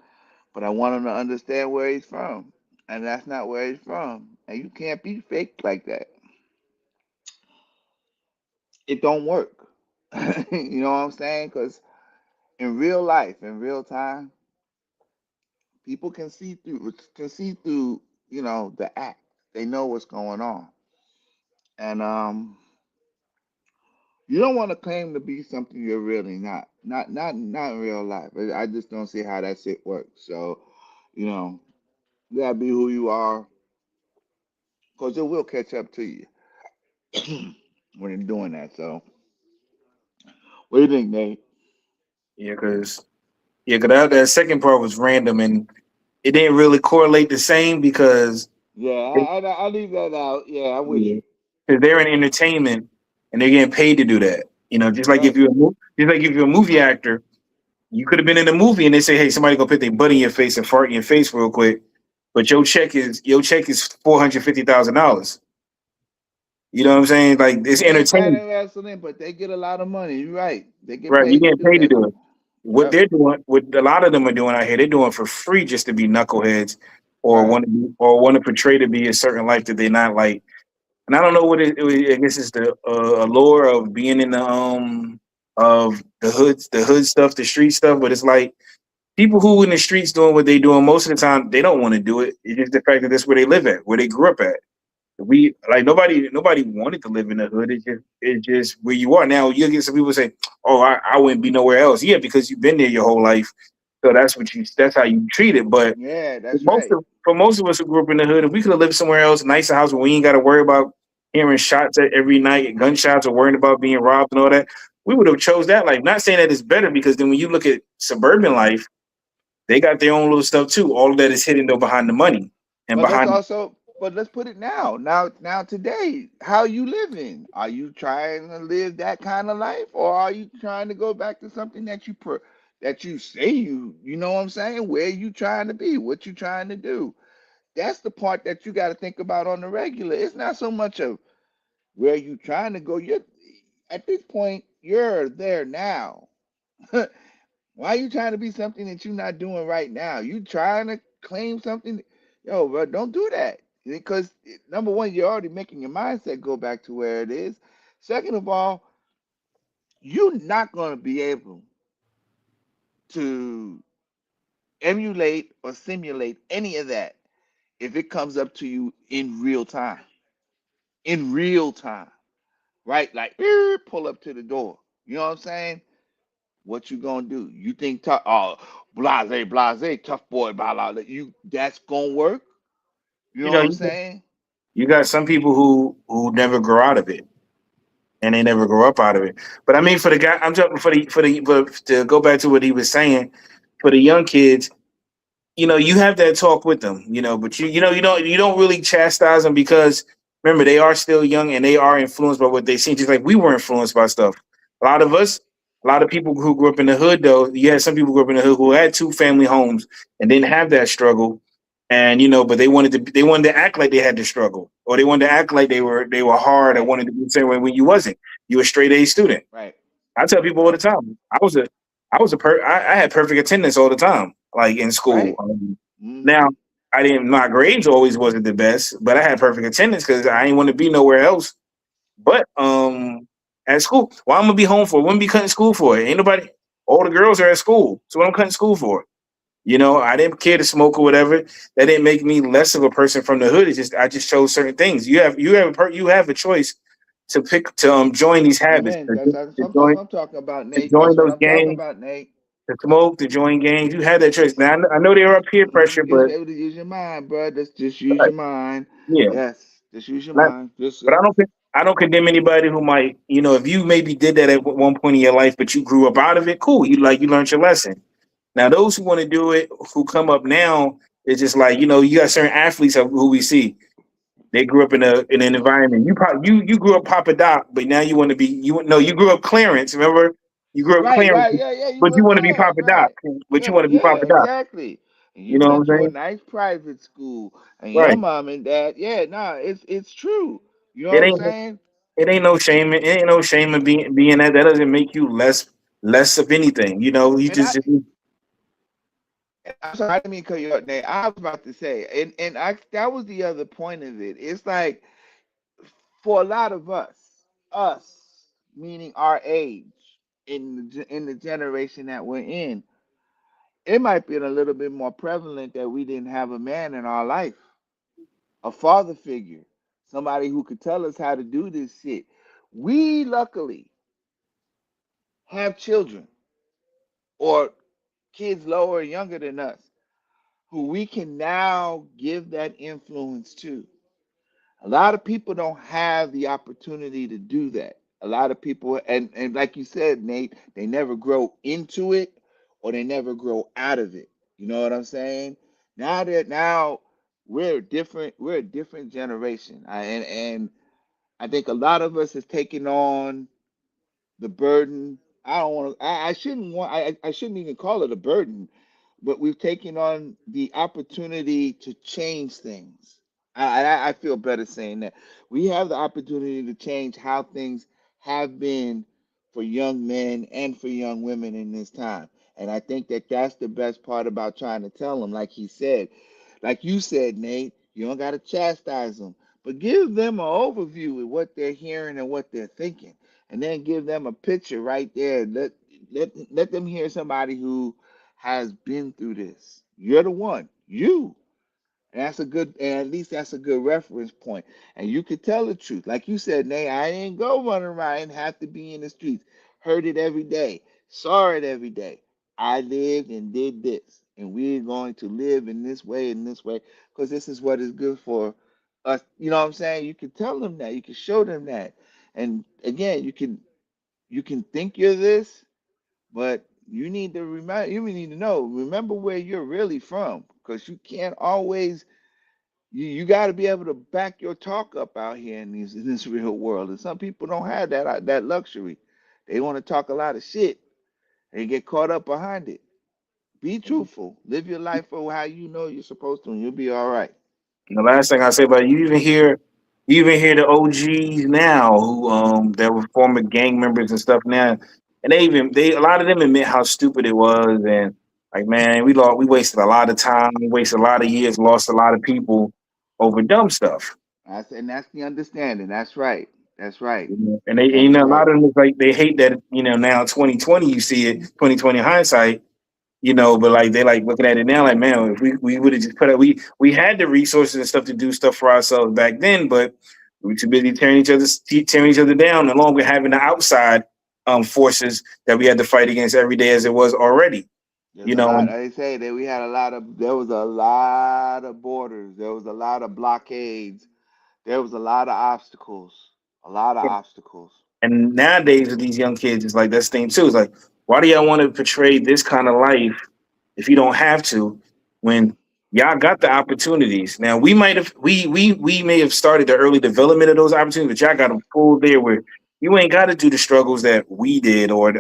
but I want him to understand where he's from, and that's not where he's from. And you can't be fake like that. It don't work. You know what I'm saying? Because in real life, in real time, people can see through, the act. They know what's going on. And you don't want to claim to be something you're really not. Not in real life. I just don't see how that shit works. So, you know, you gotta be who you are, because it will catch up to you when you're doing that. So, what do you think, Nate? Yeah, because that second part was random and it didn't really correlate the same because Yeah, I leave that out. Yeah, I'm with you. they're in entertainment and they're getting paid to do that. You know, just like Right. if you're a movie actor, you could have been in a movie and they say, hey, somebody gonna put their butt in your face and fart in your face real quick, but your check is $450,000. You know what I'm saying? Like it's Ain't bad entertainment, in wrestling, but they get a lot of money. You're right. They get right? You're paid to getting do paid to that. do it. What Yep. they're doing, what a lot of them are doing out here, they're doing for free just to be knuckleheads or Right. want to portray to be a certain life that they're not like. And I don't know what I guess it's the allure of being in the of the hood stuff, the street stuff. But it's like people who in the streets doing what they doing most of the time, they don't want to do it. It's just the fact that that's where they live at, where they grew up at. We like nobody wanted to live in the hood. It's just where you are now. You'll get some people say, "Oh, I wouldn't be nowhere else." Yeah, because you've been there your whole life, so that's how you treat it. But Yeah, that's right. for most of us who grew up in the hood, if we could have lived somewhere else, nicer house where we ain't got to worry about hearing shots every night, gunshots, or worrying about being robbed and all that, we would have chose that life. Not saying that it's better, because then when you look at suburban life, they got their own little stuff too. All of that is hidden though behind the money and But let's behind. also, but let's put it now. Now today, how you living? Are you trying to live that kind of life, or are you trying to go back to something that you say you know what I'm saying? Where you trying to be? What you trying to do? That's the part that you got to think about on the regular. It's not so much of where you trying to go. You're at this point, you're there now. Why are you trying to be something that you're not doing right now? You trying to claim something? Yo, bro, don't do that. Because number one, you're already making your mindset go back to where it is. Second of all, you're not going to be able to emulate or simulate any of that if it comes up to you in real time. In real time, right? Like, pull up to the door. You know what I'm saying? What you gonna do? You think tough? Oh, blase, tough boy, blah blah. You that's gonna work? You You know what know, I'm saying? you got some people who never grow out of it, and they never grow up out of it. But I mean, for the guy, I'm talking for to go back to what he was saying, for the young kids, you have that talk with them, but you don't really chastise them because remember they are still young and they are influenced by what they see, just like we were influenced by stuff. A lot of us, a lot of people who grew up in the hood, though, you had some people who grew up in the hood who had two family homes and didn't have that struggle, and but they wanted to act like they had the struggle, or they wanted to act like they were hard, or Right, wanted to be the same way when you wasn't. You were a straight A student. right. I tell people all the Yep. time. I had perfect attendance all the time, like in school. Right. Now Mm-hmm. I didn't. My grades always wasn't the best, but I had perfect attendance because I didn't want to be nowhere else. But at school, why I'm gonna be home for? What am I be cutting school for? Ain't nobody. All the girls are at school, so what I'm cutting school for? I didn't care to smoke or whatever. That didn't make me less of a person from the hood. It's just I just chose certain things. You have a choice to pick to join these habits, Amen. to, That's to what join I'm talking about, to Nate. join That's what those I'm talking gangs, about, Nate. to smoke, to join gangs. You had that choice. Now I know they are peer pressure, You just but able to use your mind, bro. Just use right, your mind. yeah. Yes, just use your Not- mind. Just But I don't condemn anybody who might, if you maybe did that at one point in your life, but you grew up out of it. Cool, you learned your lesson. Now those who want to do it, who come up now, it's just like you got certain athletes who we see. They grew up in an environment. You grew up Papa Doc, but now you want to be you no you grew up Clarence. Remember, you grew up right, Clarence, right. Yeah, yeah. You but you were want to be Clarence, Papa Doc. right? But you Yeah, want to be yeah, Papa Doc. exactly. And You you know went what I'm to a saying? nice private school, and your Right. mom and dad. Yeah, nah, it's true. You know what It I'm ain't saying? it ain't no shame. It ain't no shame in being that. That doesn't make you less of anything. You And just I'm sorry, I didn't mean to cut you up, Nate. I was about to say, and that was the other point of it. It's like for a lot of us meaning our age in the generation that we're in, it might be a little bit more prevalent that we didn't have a man in our life, a father figure, somebody who could tell us how to do this shit. We luckily have children or kids lower and younger than us who we can now give that influence to. A lot of people don't have the opportunity to do that. A lot of people, and like you said, Nate, they never grow into it or they never grow out of it. You know what I'm saying? Now we're a different generation. And I think a lot of us has taken on the burden. I don't want to. I shouldn't want. I shouldn't even call it a burden, but we've taken on the opportunity to change things. I feel better saying that we have the opportunity to change how things have been for young men and for young women in this time. And I think that that's the best part about trying to tell them, like he said, like you said, Nate. You don't got to chastise them, but give them an overview of what they're hearing and what they're thinking and then give them a picture right there. Let them hear somebody who has been through this. You're the one. You. And that's a good, and at least that's a good reference point. And you could tell the truth. Like you said, Nay, I didn't go running around. I didn't have to be in the streets. Heard it every day. Saw it every day. I lived and did this. And we're going to live in this way, because this is what is good for us. You know what I'm saying? You can tell them that. You can show them that. And again, you can think you're this, but you need to know, remember where you're really from, because you can't always you got to be able to back your talk up out here in this real world. And some people don't have that luxury. They want to talk a lot of shit and get caught up behind it. Be truthful. Live your life for how you know you're supposed to, and you'll be all right. the last thing I say about it, you even hear the OGs now who that were former gang members and stuff now. And they a lot of them admit how stupid it was, and like, man, we wasted a lot of time, we wasted a lot of years, lost a lot of people over dumb stuff. And that's the understanding. That's right. That's right. You know? And That's a lot right. of them is like they hate that, now 2020 you see it, 2020 hindsight, but like they like looking at it now, like, man, if we would have just put it, we had the resources and stuff to do stuff for ourselves back then, but we were too busy tearing each other down, along with having the outside forces that we had to fight against every day as it was already. There's You a lot. know, They say that we had a lot of. There was a lot of borders. There was a lot of blockades. There was a lot of obstacles. A lot of obstacles. and nowadays with these young kids, it's like that's the thing too. It's like, why do y'all want to portray this kind of life if you don't have to? When y'all got the opportunities. Now we might have we may have started the early development of those opportunities, but y'all got them full there where you ain't got to do the struggles that we did or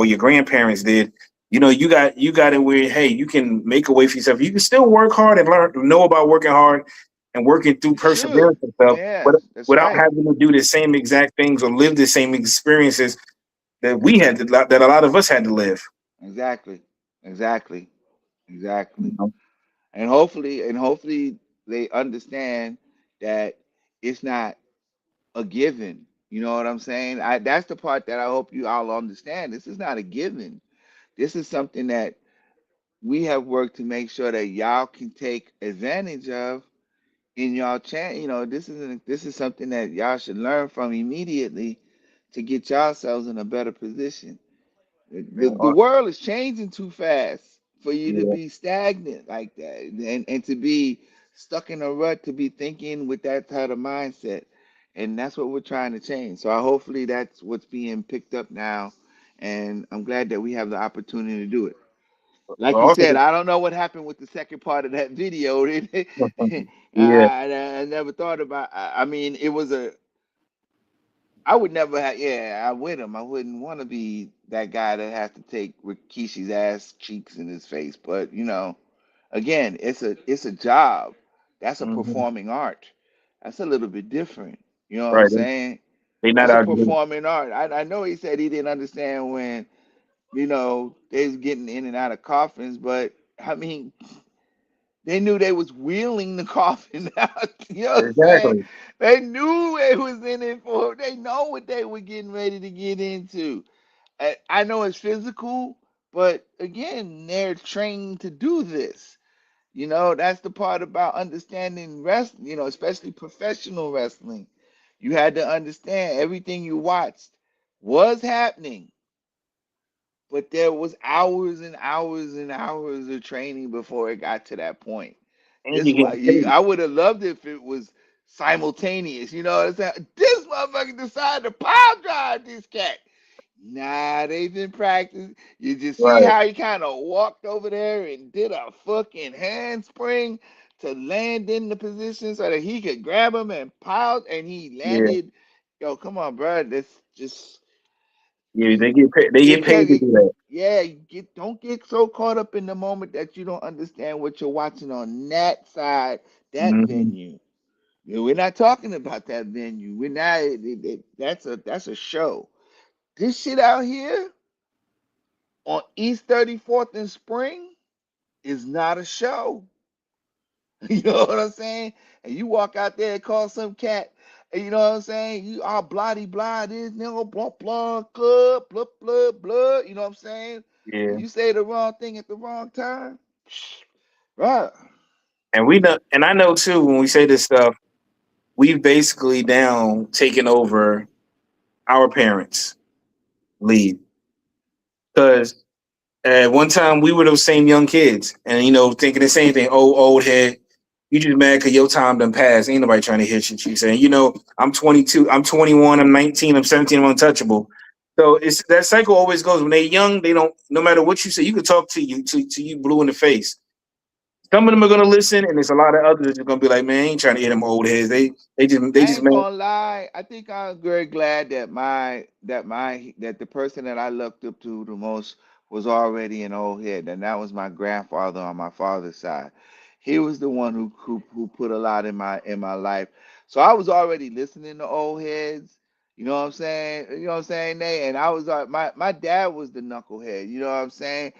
your grandparents did. You got it where, hey, you can make a way for yourself. You can still work hard and know about working hard and working through You should. perseverance and stuff, but Yes, that's without right. having to do the same exact things or live the same experiences that a lot of us had to live. Exactly. Exactly. You Exactly. know? And hopefully they understand that it's not a given. You know what I'm saying? That's the part that I hope you all understand. This is not a given. This is something that we have worked to make sure that y'all can take advantage of in y'all chat. This is something that y'all should learn from immediately to get yourselves in a better position. The Yeah, world is changing too fast for you to yeah. be stagnant like that, and to be stuck in a rut, to be thinking with that type of mindset. And that's what we're trying to change. So hopefully that's what's being picked up now. And I'm glad that we have the opportunity to do it. But Like you also, said, I don't know what happened with the second part of that video. yeah, I never thought about. I mean, it was a. I would never have. Yeah, I'm with him. I wouldn't want to be that guy that has to take Rikishi's ass cheeks in his face. But again, it's a job. That's a hmm performing art. That's a little bit different. You know what I'm right. saying? They not That's a out there. performing art. I know he said he didn't understand when they was getting in and out of coffins, but I mean, they knew they was wheeling the coffin out. You know what I'm saying? Exactly. They knew they was in it for. They know what they were getting ready to get into. I know it's physical, but again, they're trained to do this. That's the part about understanding wrestling. Especially professional wrestling. You had to understand everything you watched was happening, but there was hours and hours and hours of training before it got to that point. And This you is why get paid. I would have loved if it was simultaneous. You know what I'm saying? This motherfucker decided to power drive this cat. Nah, they've been practicing. You just see Right. how he kind of walked over there and did a fucking handspring to land in the position so that he could grab him and pound, and he Yeah. landed. Yo, come on, bro. This just Yeah. They get paid. They get it paid can to do that. yeah, don't get so caught up in the moment that you don't understand what you're watching on that side, that Hmm. venue. We're not talking about that venue. We're not. That's a show. This shit out here on East 34th and Spring is not a show. You know what I'm saying? And you walk out there and call some cat, and you know what I'm saying? You all bloody blah, this nigga, blah, blah, club, blah, blah, blah. You know what I'm saying? And Yeah. you say the wrong thing at the wrong time, right? And I know too when we say this stuff, we've basically now taken over our parents' lead because at one time we were those same young kids, and thinking the same thing. Oh, old head, you just mad because your time done passed. Ain't nobody trying to hear shit you saying. I'm 22, I'm 21, I'm 19, I'm 17, I'm untouchable. So it's that cycle always goes. When they young, they don't. No matter what you say, you can talk to you blue in the face. Some of them are gonna listen, and there's a lot of others that are gonna be like, man, I ain't trying to hear them old heads. They I just ain't man. gonna lie. I think I'm very glad that the person that I looked up to the most was already an old head, and that was my grandfather on my father's side. He was the one who put a lot in my life. So I was already listening to old heads. You know what I'm saying? You know what I'm saying, Nate? And I was like, my dad was the knucklehead. You know what I'm saying?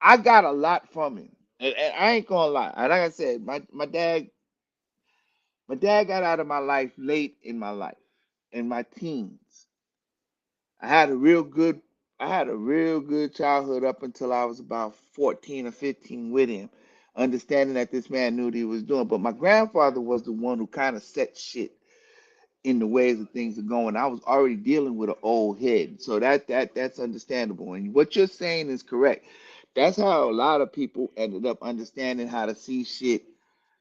I got a lot from him, and I ain't gonna lie. And like I said, my dad got out of my life late in my life, in my teens. I had a real good I had a real good childhood up until I was about 14 or 15 with him, understanding that this man knew what he was doing. But my grandfather was the one who kind of set shit in the ways that things are going. I was already dealing with an old head. So that's understandable. And what you're saying is correct. That's how a lot of people ended up understanding how to see shit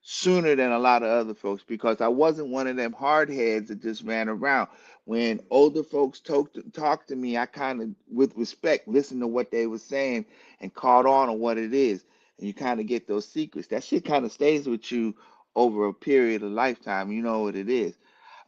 sooner than a lot of other folks, because I wasn't one of them hard heads that just ran around. When older folks talk to me, I kind of, with respect, listen to what they were saying and caught on what it is. And you kind of get those secrets. That shit kind of stays with you over a period of lifetime. You know what it is.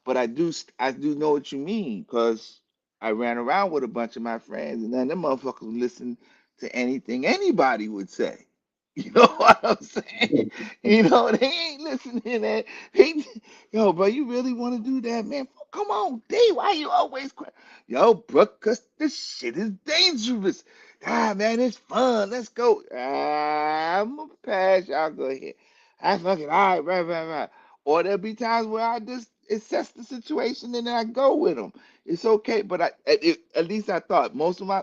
But I do know what you mean, because I ran around with a bunch of my friends, and then them motherfuckers would listen to anything anybody would say. You know what I'm saying? You know, they ain't listening to that. They, yo, bro, you really want to do that, man? Come on, D, why you always cry? Yo, bro, cause this shit is dangerous. Ah, man, it's fun. Let's go. I'm gonna pass. Y'all go ahead. I fucking all right. Or there'll be times where I just assess the situation and then I go with them. It's okay, but at least I thought most of my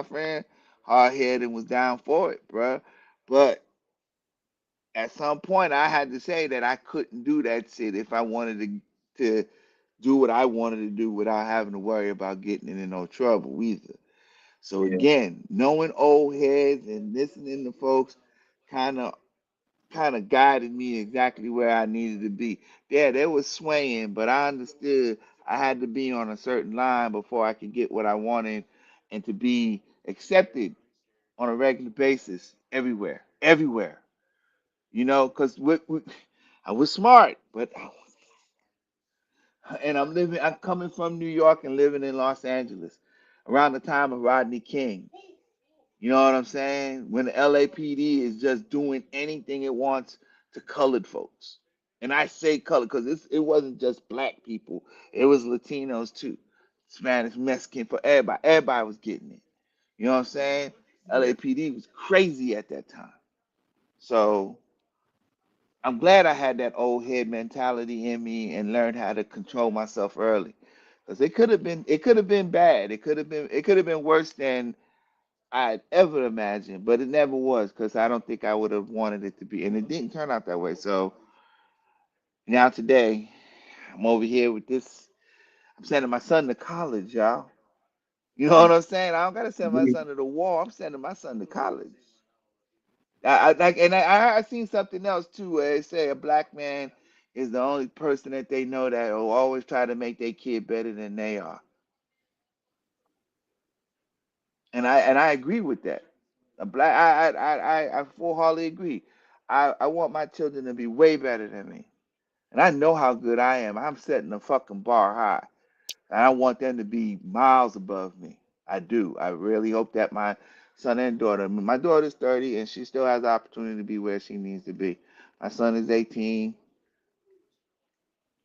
friends hard headed and was down for it, bruh. But at some point, I had to say that I couldn't do that shit if I wanted to do what I wanted to do without having to worry about getting in no trouble either. So Yeah. again, knowing old heads and listening to folks kind of guided me exactly where I needed to be. Yeah, they was swaying, but I understood I had to be on a certain line before I could get what I wanted and to be accepted on a regular basis everywhere. You know, because I was smart, but I'm coming from New York and living in Los Angeles around the time of Rodney King. You know what I'm saying? When the LAPD is just doing anything it wants to colored folks. And I say colored because it wasn't just black people, it was Latinos too. Spanish, Mexican, for everybody. Everybody was getting it. You know what I'm saying? LAPD was crazy at that time. So I'm glad I had that old head mentality in me and learned how to control myself early. Because it could have been bad. It could have been worse than I'd ever imagined, but it never was, because I don't think I would have wanted it to be. And it didn't turn out that way. So now today, I'm over here with this. I'm sending my son to college, y'all. You know what I'm saying? I don't gotta send my son to the war. I'm sending my son to college. I seen something else too, where it say a black man is the only person that they know that will always try to make their kid better than they are, and I agree with that. A black, I full heartedly agree. I want my children to be way better than me, and I know how good I am. I'm setting the fucking bar high, and I want them to be miles above me. I do. I really hope that my son and daughter. My daughter's 30, and she still has the opportunity to be where she needs to be. My son is 18.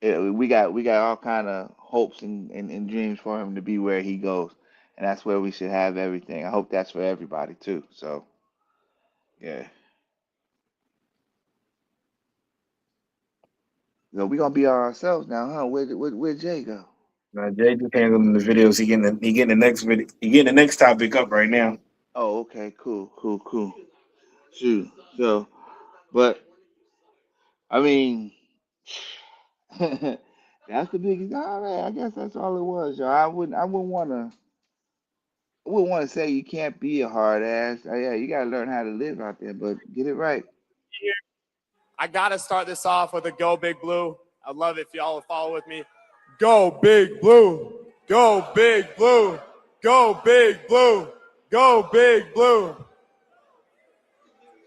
Yeah, we got all kind of hopes and dreams for him to be where he goes, and that's where we should have everything. I hope that's for everybody too. So yeah, so we gonna be ourselves now, huh? Where Jay go? Jay just handling the videos. He getting the next video. He getting the next topic up right now. Oh, okay, cool. Shoot. So, but I mean, that's the biggest. All right, I guess that's all it was, y'all. I wouldn't want to say you can't be a hard ass. Yeah, you gotta learn how to live out there, but get it right. I got to start this off with a Go Big Blue. I'd love it if y'all would follow with me. Go Big Blue. Go Big Blue. Go Big Blue. Go Big Blue.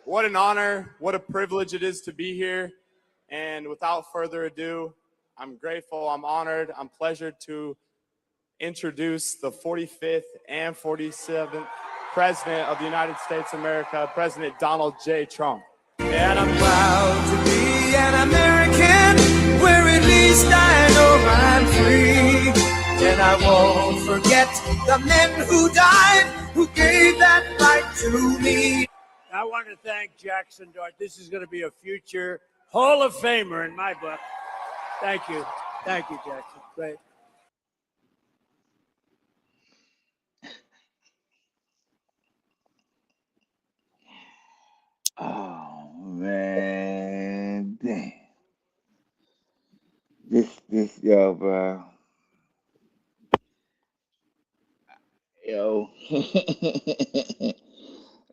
What an honor. What a privilege it is to be here. And without further ado, I'm grateful. I'm honored. I'm pleasured to introduce the 45th and 47th President of the United States of America, President Donald J. Trump. And I'm proud to be an American, where at least I know I'm free. And won't forget the men who died, who gave that right to me. I want to thank Jackson Dart. This is going to be a future Hall of Famer in my book. Thank you. Thank you, Jackson. Great. Oh man, damn. Yo, bro. Yo.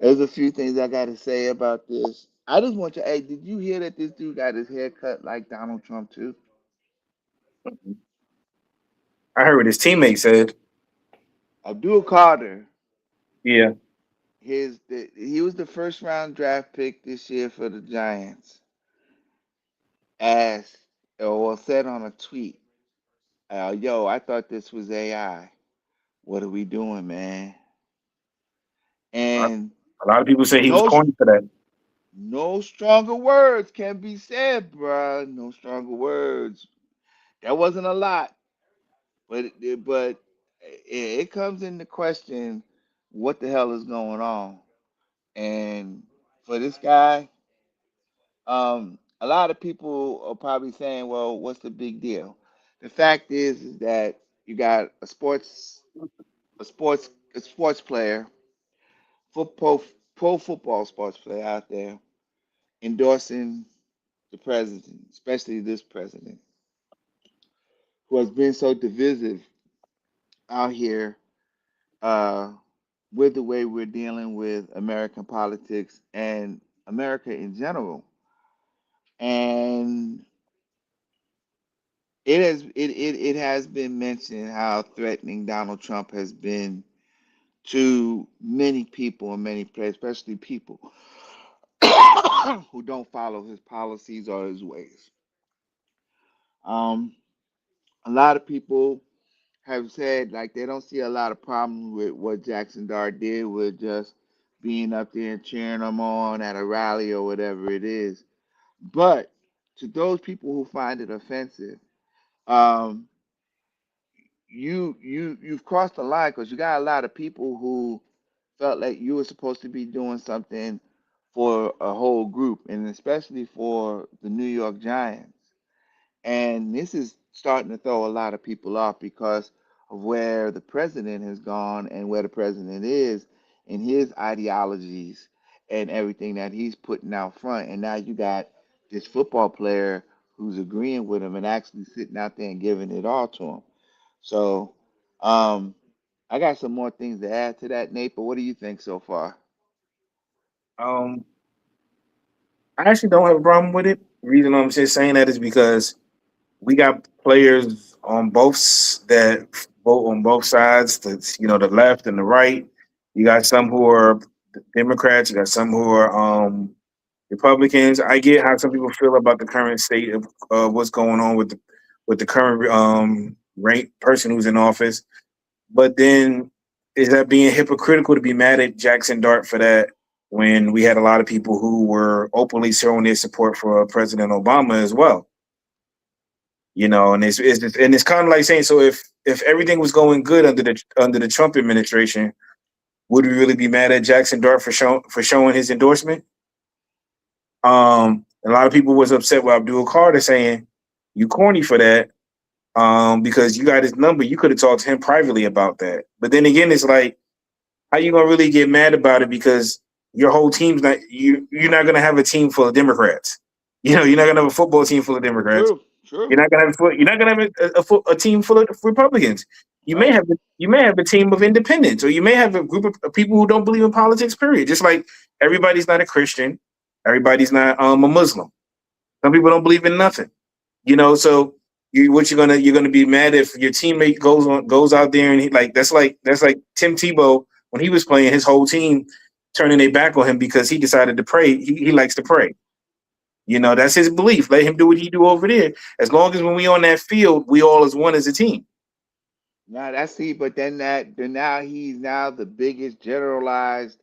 There's a few things I gotta say about this. I just want you, hey, did you hear that this dude got his hair cut like Donald Trump too? I heard what his teammate said. Abdul Carter, Yeah. he was the first round draft pick this year for the Giants. Asked or said on a tweet, yo, I thought this was AI. What are we doing, man? And A lot of people say he was no corny for that. no stronger words can be said, bruh. No stronger words. That wasn't a lot, but it comes into question what the hell is going on. And for this guy, a lot of people are probably saying, "Well, what's the big deal?" The fact is that you got a sports player, football, pro football sports player out there endorsing the president, especially this president, who has been so divisive out here uh, with the way we're dealing with American politics and America in general. And it has been mentioned how threatening Donald Trump has been to many people in many places, especially people who don't follow his policies or his ways. Um, a lot of people have said like they don't see a lot of problems with what Jackson Dart did with just being up there and cheering them on at a rally or whatever it is. But to those people who find it offensive, um, you've crossed the line because you got a lot of people who felt like you were supposed to be doing something for a whole group, and especially for the New York Giants. And this is starting to throw a lot of people off because of where the president has gone and where the president is and his ideologies and everything that he's putting out front. And now you got this football player who's agreeing with him and actually sitting out there and giving it all to him. So, um, I got some more things to add to that, Nate, but what do you think so far? Um, I actually don't have a problem with it. The reason I'm just saying that is because we got players on that vote on both sides. That's the left and the right. You got some who are Democrats. You got some who are Republicans. I get how some people feel about the current state of what's going on with the current person who's in office. But then, is that being hypocritical to be mad at Jackson Dart for that when we had a lot of people who were openly showing their support for President Obama as well? And it's kind of like saying, so if everything was going good under the Trump administration, would we really be mad at Jackson Dart for showing his endorsement? A lot of people was upset with Abdul Carter saying, "You corny for that." Because you got his number, you could have talked to him privately about that. But then again, it's like, how you gonna really get mad about it because your whole team's not you're not gonna have a team full of Democrats. You're not gonna have a football team full of Democrats. True, true. You're not gonna have a team full of Republicans. Right. You may have a team of independents, or you may have a group of people who don't believe in politics. Period. Just like everybody's not a Christian, everybody's not a Muslim. Some people don't believe in nothing. So you're gonna be mad if your teammate goes out there and that's like Tim Tebow when he was playing, his whole team turning their back on him because he decided to pray. He likes to pray. That's his belief. Let him do what he do over there. As long as when we on that field, we all as one as a team. Now that's see, but then now he's now the biggest generalized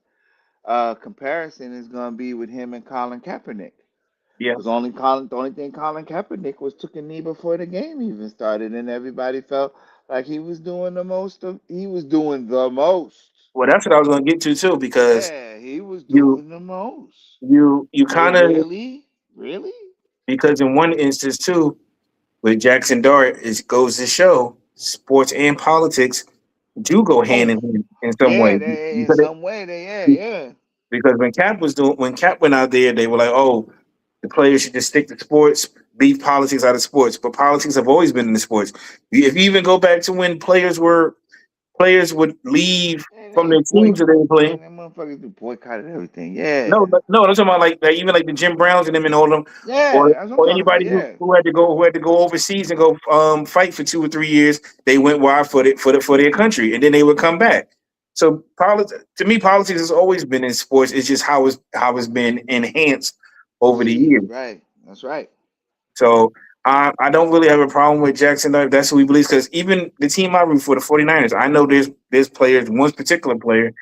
comparison is going to be with him and Colin Kaepernick. Yeah. Because the only thing Colin Kaepernick was took a knee before the game even started, and everybody felt Like he was doing the most of. He was doing the most. Well, that's what I was gonna get to too, because Yeah, he was you doing the most. you But kind of, really, really, because in one instance too with Jackson Dart, it goes to show sports and politics do go hand oh in hand in some yeah, way. they in Because some way they yeah. when Cap went out there, they were like, oh, the players should just stick to sports, leave politics out of sports. But politics have always been in the sports. If you even go back to when players would leave And from they their teams that they were playing. man, them motherfuckers do boycotted everything. Yeah, No, I'm talking about like even like the Jim Browns and them and all of them, yeah, or that's what I'm or talking about. anybody Yeah. who had to go overseas and go fight for 2 or 3 years. They went wild for their country, and then they would come back. So to me, politics has always been in sports. It's just how it's been enhanced over the See, years. right. That's right. So I don't really have a problem with Jackson though, if that's who he believes. Because even the team I root for, the 49ers, I know there's players, one particular player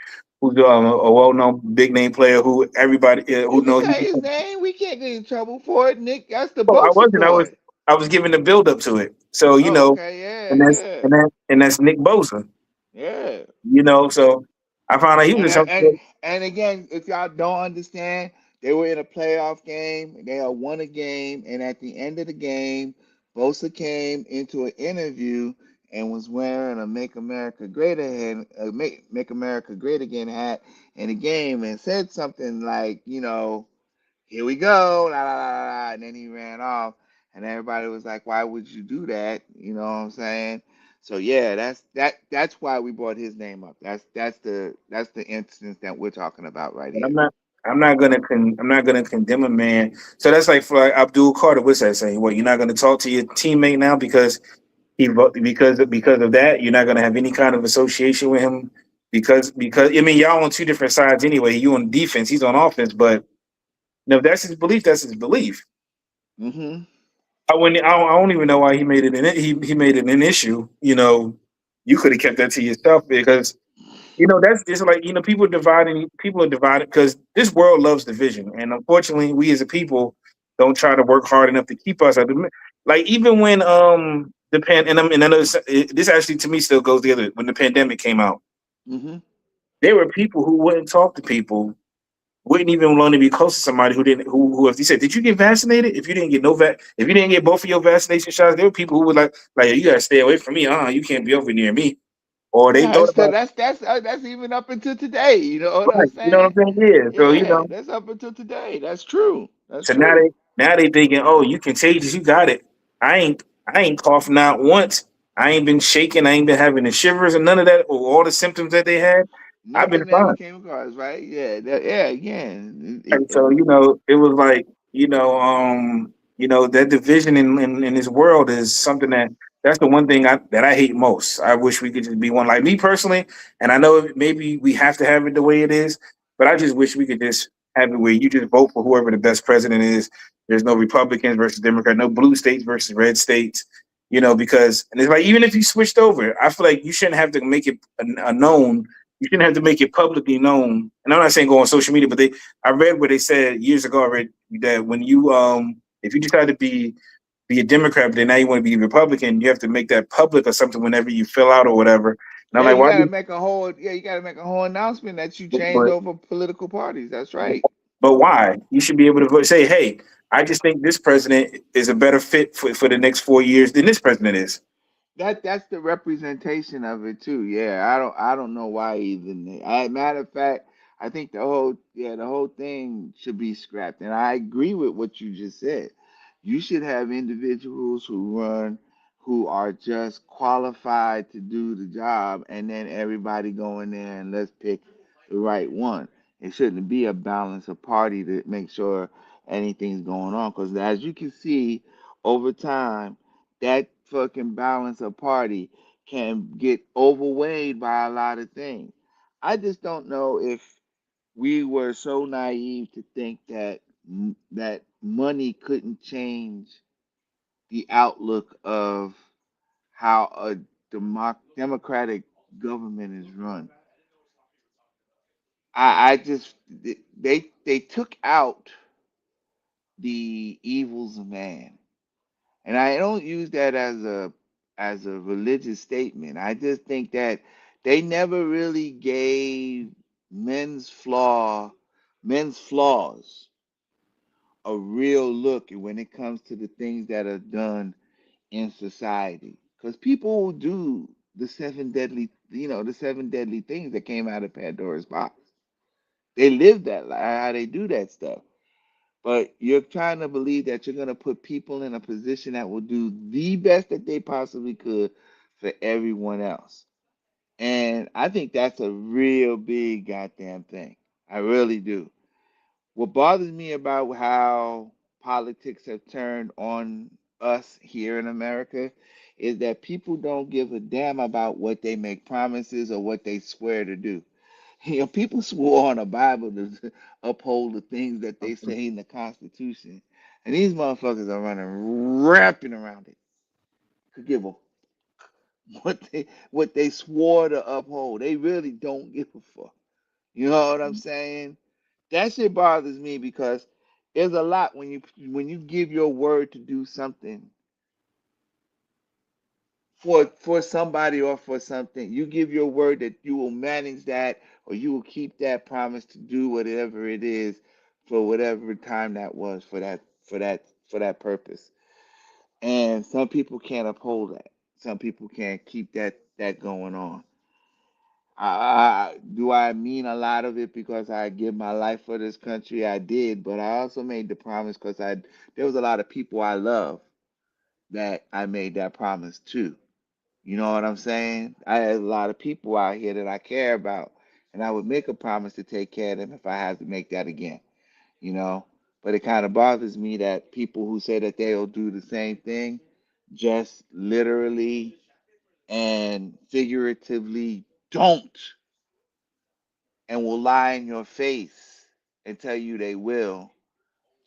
who's a well known big name player who everybody who You can knows. say his name. We can't get in trouble for it, Nick. That's the Oh, I Bosa wasn't. boy. I was giving the build up to it. So Oh, okay. Yeah, yeah, and that's Nick Bosa. yeah. So I found out he And was I- something. and again, if y'all don't understand, they were in a playoff game. They had won a game, and at the end of the game, Bosa came into an interview and was wearing a "Make America Great Again," Make America Great Again hat in the game, and said something like, "Here we go," la la la la, and then he ran off, and everybody was like, "Why would you do that?" You know what I'm saying? So yeah, that's why we brought his name up. That's the instance that we're talking about right And here. I'm not gonna condemn a man. So that's like for like Abdul Carter. What's that saying? What, you're not gonna talk to your teammate now because because of that? You're not gonna have any kind of association with him because I mean y'all on two different sides anyway. You on defense, he's on offense. But if that's his belief, that's his belief. Hmm. I don't even know why he made it an issue. You could have kept that to yourself because that's just like people are divided because this world loves division, and unfortunately, we as a people don't try to work hard enough to keep us at like even when and I know this actually to me still goes together when the pandemic came out. Hmm. There were people who wouldn't talk to people, wouldn't even want to be close to somebody who didn't who if you said, did you get vaccinated? If you didn't get if you didn't get both of your vaccination shots, there were people who would like you gotta stay away from me. You can't be over near me. Or they Yeah, thought about that's even up until today. You know what I'm right. You know what saying? I'm saying? Yeah. So Yeah, that's up until today. That's true. That's so true. now they thinking, oh, you contagious, you got it. I ain't coughing out once. I ain't been shaking. I ain't been having the shivers and none of that or all the symptoms that they had. I've been Nothing that we fine. came across, right? Yeah, yeah. Again, And so, it was like, that division in this world is something that's the one thing that I hate most. I wish we could just be one, like me personally. And I know maybe we have to have it the way it is, but I just wish we could just have it where you just vote for whoever the best president is. There's no Republicans versus Democrat, no blue states versus red states, because, and it's like, even if you switched over, I feel like you shouldn't have to make it a known. You shouldn't have to make it publicly known. And I'm not saying go on social media, but I read where they said years ago. I read that when you if you decide to be a Democrat, but then now you want to be a Republican, you have to make that public or something whenever you fill out or whatever. And I'm yeah, like, you why? gotta make a whole yeah, you gotta make a whole announcement that you changed But over political parties. That's right. but why? You should be able to say, hey, I just think this president is a better fit for the next 4 years than this president is. That's the representation of it too. Yeah, I don't know why even. Matter of fact, I think the whole thing should be scrapped. And I agree with what you just said. You should have individuals who are just qualified to do the job, and then everybody go in there and let's pick the right one. It shouldn't be a balance of party to make sure anything's going on. Because as you can see over time that fucking balance of party can get overweighed by a lot of things. I just don't know if we were so naive to think that money couldn't change the outlook of how a democratic government is run. I just they took out the evils of man, and I don't use that as as a religious statement. I just think that they never really gave men's flaw, men's flaws a real look when it comes to the things that are done in society. Because people do the seven deadly, the seven deadly things that came out of Pandora's box. They live that life, how they do that stuff. But you're trying to believe that you're going to put people in a position that will do the best that they possibly could for everyone else. And I think that's a real big goddamn thing. I really do. What bothers me about how politics have turned on us here in America is that people don't give a damn about what they make promises or what they swear to do. People swore on a Bible to uphold the things that they say in the Constitution, and these motherfuckers are running ramping around it. Could give a what they swore to uphold. They really don't give a fuck. You know what I'm saying? That shit bothers me because there's a lot when you give your word to do something for somebody or for something. You give your word that you will manage that or you will keep that promise to do whatever it is for whatever time that was for that purpose. And some people can't uphold that. Some people can't keep that going on. Do I mean a lot of it because I give my life for this country? I did, but I also made the promise because there was a lot of people I love that I made that promise to. You know what I'm saying? I had a lot of people out here that I care about, and I would make a promise to take care of them if I had to make that again. You know, but it kind of bothers me that people who say that they'll do the same thing just literally and figuratively don't, and will lie in your face and tell you they will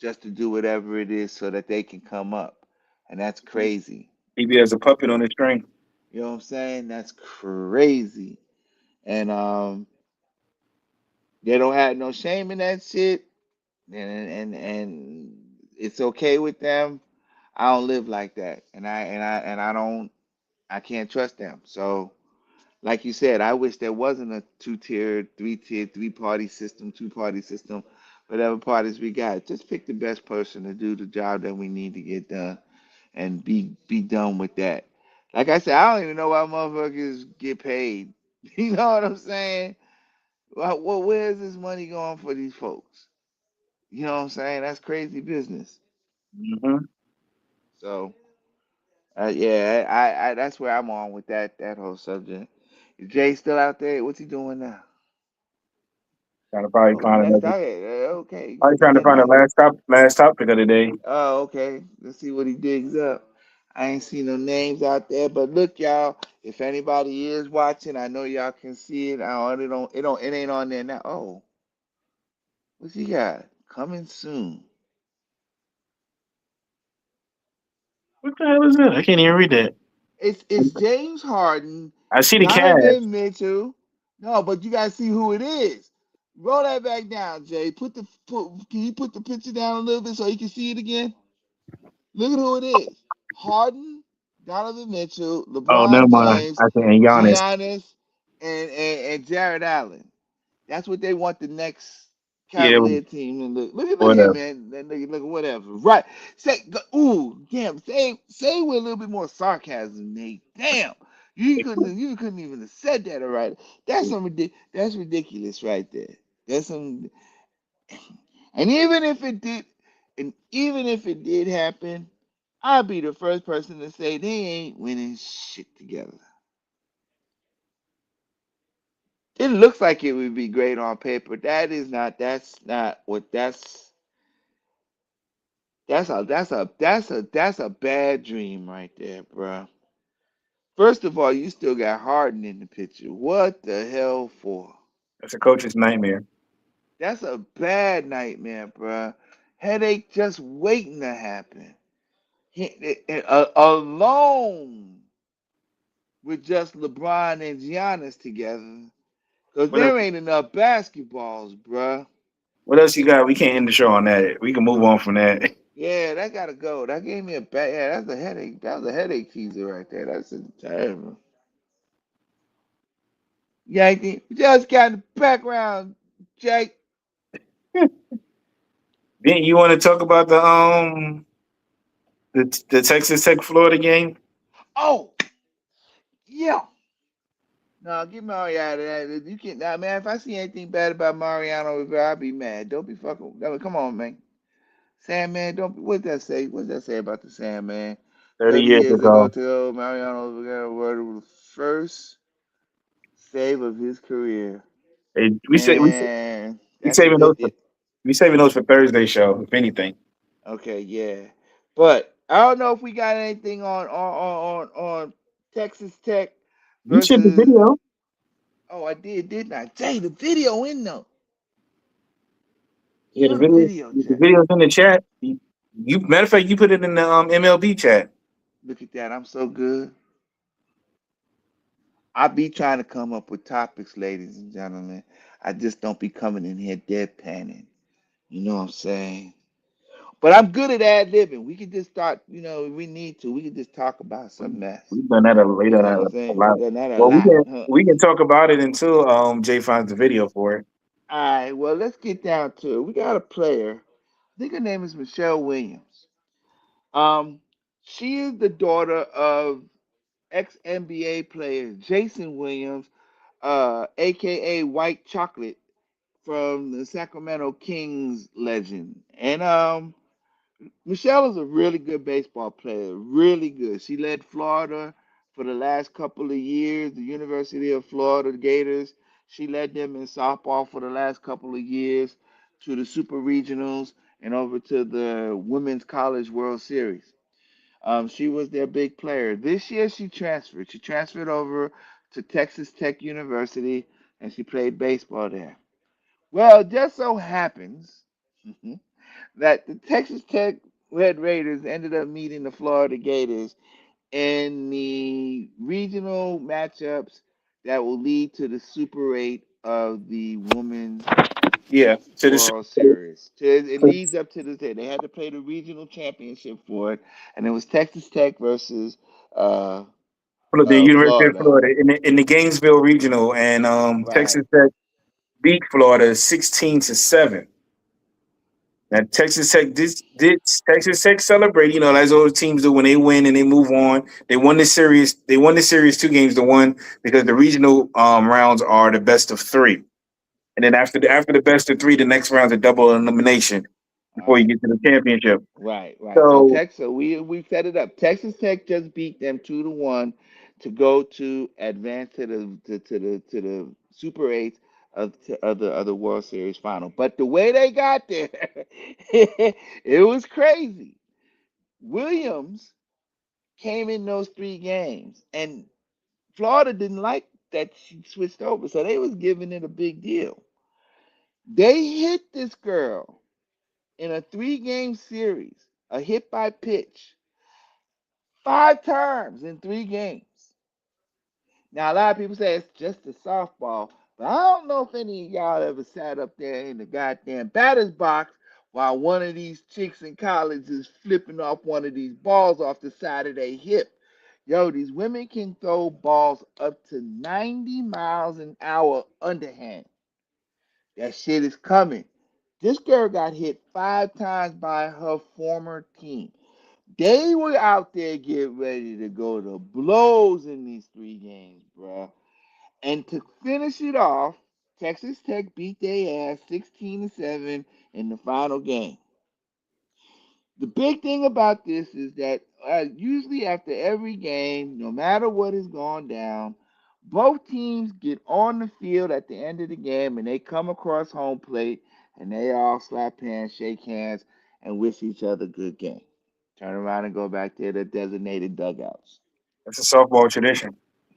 just to do whatever it is so that they can come up. And that's crazy. He be as a puppet on the string. You know what I'm saying? That's crazy. And they don't have no shame in that shit. And it's okay with them. I don't live like that. And I don't I can't trust them. So like you said, I wish there wasn't a two-tier, three-party system, two-party system, whatever parties we got. Just pick the best person to do the job that we need to get done and be done with that. Like I said, I don't even know why motherfuckers get paid. You know what I'm saying? Well, where's this money going for these folks? You know what I'm saying? That's crazy business. Hmm. So, yeah, I that's where I'm on with that whole subject. Is Jay still out there? What's he doing now? Trying to probably Oh, he find left another. out here. Okay, Probably he trying to left find the out. last topic of the day. Oh, okay. Let's see what he digs up. I ain't seen no names out there, but look, y'all. If anybody is watching, I know y'all can see it. It ain't on there now. Oh, what's he got? Coming soon. What the hell is that? I can't even read that. It's James Harden, I see the cast. Donovan Mitchell. No, but you gotta see who it is. Roll that back down, Jay. Can you put the picture down a little bit so you can see it again? Look at who it is. Harden, Donovan Mitchell, Oh, never LeBron mind. James, I think and Giannis. Giannis, and Jared Allen. That's what they want the next Yeah, Cavalier team to look. Look at him, whatever. man. Look at whatever. Right. Ooh, damn. Say with a little bit more sarcasm, Nate. Damn. You couldn't even have said that all right. That's ridiculous right there. That's some and even if it did happen, I'd be the first person to say they ain't winning shit together. It looks like it would be great on paper. That's not what that's a bad dream right there, bro. First of all, you still got Harden in the picture. What the hell for? That's a coach's nightmare. That's a bad nightmare, bro. Headache just waiting to happen. Alone with just LeBron and Giannis together. Because What else? there ain't enough basketballs, bruh. What else you got? We can't end the show on that. We can move on from that. Yeah, that gotta go. That gave me a bad. Yeah, that's a headache. That was a headache teaser right there. That's terrible. Yankee, we just got in the background, Jake. Then you want to talk about the Texas Tech Florida game? Oh, yeah. No, get Mario out of that. You can't, nah, man. If I see anything bad about Mariano Rivera, I'll be mad. Don't be fucking. I mean, come on, man. Sandman, don't. What that say? What that say about the Sandman? 30 30 years years ago, ago. till Mariano Rivera was the first save of his career. Hey, Man, we that's a saving good those deal. we saving those for Thursday show, if anything. Okay, yeah. But I don't know if we got anything on Texas Tech You shared the versus. video. Oh, I did, didn't I? Jay, the video in though. Yeah, Show the video, the Jay. video's in the chat. Matter of fact, you put it in the MLB chat. Look at that. I'm so good. I be trying to come up with topics, ladies and gentlemen. I just don't be coming in here deadpanning. You know what I'm saying? But I'm good at ad libbing. We can just start, if we need to. We can just talk about some mess. We've done that we You done know what that I'm a saying? We lot. done that a Well, lot, huh? we can talk about it until Jay finds the video for it. All right, well, let's get down to it. We got a player. I think her name is Michelle Williams. Um, she is the daughter of ex NBA player Jason Williams, aka White Chocolate from the Sacramento Kings legend. And Michelle is a really good baseball player, really good. She led Florida for the last couple of years, the University of Florida Gators. She led them in softball for the last couple of years to the Super Regionals and over to the Women's College World Series. She was their big player. This year she transferred. She transferred over to Texas Tech University and she played baseball there. Well, it just so happens that the Texas Tech Red Raiders ended up meeting the Florida Gators in the regional matchups that will lead to the Super 8 of the Women's Yeah. To this World Series. It to leads up to this day. They had to play the regional championship for it, and it was Texas Tech versus uh, the University of Florida. Florida in the Gainesville Regional, and Right. Texas Tech beat Florida 16-7. Now Texas Tech celebrate, as those teams do when they win and they move on. They won the series. They won the series 2 games to one because the regional rounds are the best of three, and then after the best of three, the next round's a double elimination All before you right. get to the championship. Right. So So Texas, we set it up. Texas Tech just beat them 2-1 to go to advance to the Super Eight of the World Series final. But the way they got there, it was crazy. Williams came in those 3 games, and Florida didn't like that she switched over, so they was giving it a big deal. They hit this girl in a 3-game series, a hit by pitch 5 times in 3 games. Now, a lot of people say it's just a softball, but I don't know if any of y'all ever sat up there in the goddamn batter's box while one of these chicks in college is flipping off one of these balls off the side of their hip. Yo, these women can throw balls up to 90 miles an hour underhand. That shit is coming. This girl got hit 5 times by her former team. They were out there getting ready to go to blows in these 3 games, bruh. And to finish it off, Texas Tech beat their ass 16-7 in the final game. The big thing about this is that usually after every game, no matter what has gone down, both teams get on the field at the end of the game and they come across home plate and they all slap hands, shake hands, and wish each other good game. Turn around and go back to their designated dugouts. it's a softball tradition.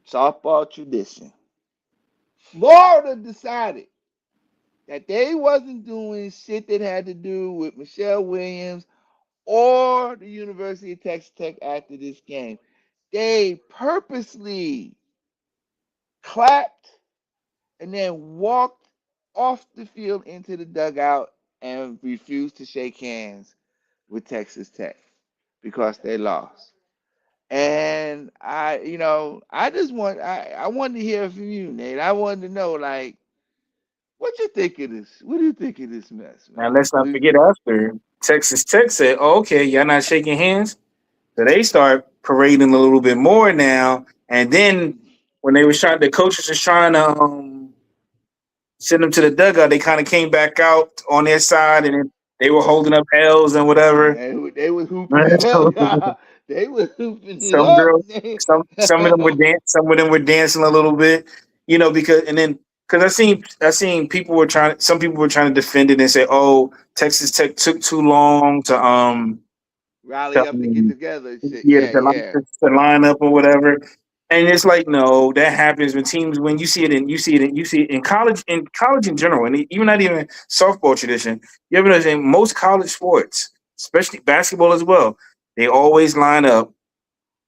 Softball tradition. Florida decided that they wasn't doing shit that had to do with Michelle Williams or the University of Texas Tech after this game. They purposely clapped and then walked off the field into the dugout and refused to shake hands with Texas Tech because they lost. And I just I wanted to hear from you, Nate. I wanted to know, like, what you think of this? What do you think of this mess, Now man? let's not forget after Texas Tech said, oh, "Okay, y'all not shaking hands," so they start parading a little bit more now. And then when the coaches was trying to send them to the dugout, they kind of came back out on their side, and then they were holding up L's and whatever. They was hooping it up, y'all. They was hooping it Some up. girls, some of them were some of them were dancing a little bit, because I seen some people were trying to defend it and say, oh, Texas Tech took too long to, Rally up to get together. Shit. yeah, Yeah, yeah. to line up or whatever. And it's like, no, that happens when teams, when you see it in college in general, and even not even softball tradition. You ever notice in most college sports, especially basketball as well, they always line up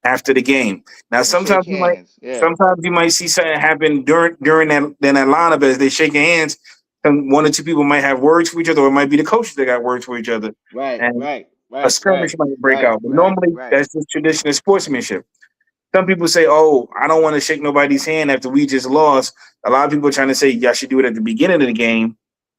after the game. Now, And shake hands. Yeah. sometimes you might see something happen during that lineup as they shaking hands. And one or two people might have words for each other, or it might be the coaches that got words for each other, Right, and right, a right, skirmish right, might break right, out. But right, normally, right. that's just tradition of sportsmanship. Some people say, "Oh, I don't want to shake nobody's hand after we just lost." A lot of people are trying to say y'all should do it at the beginning of the game.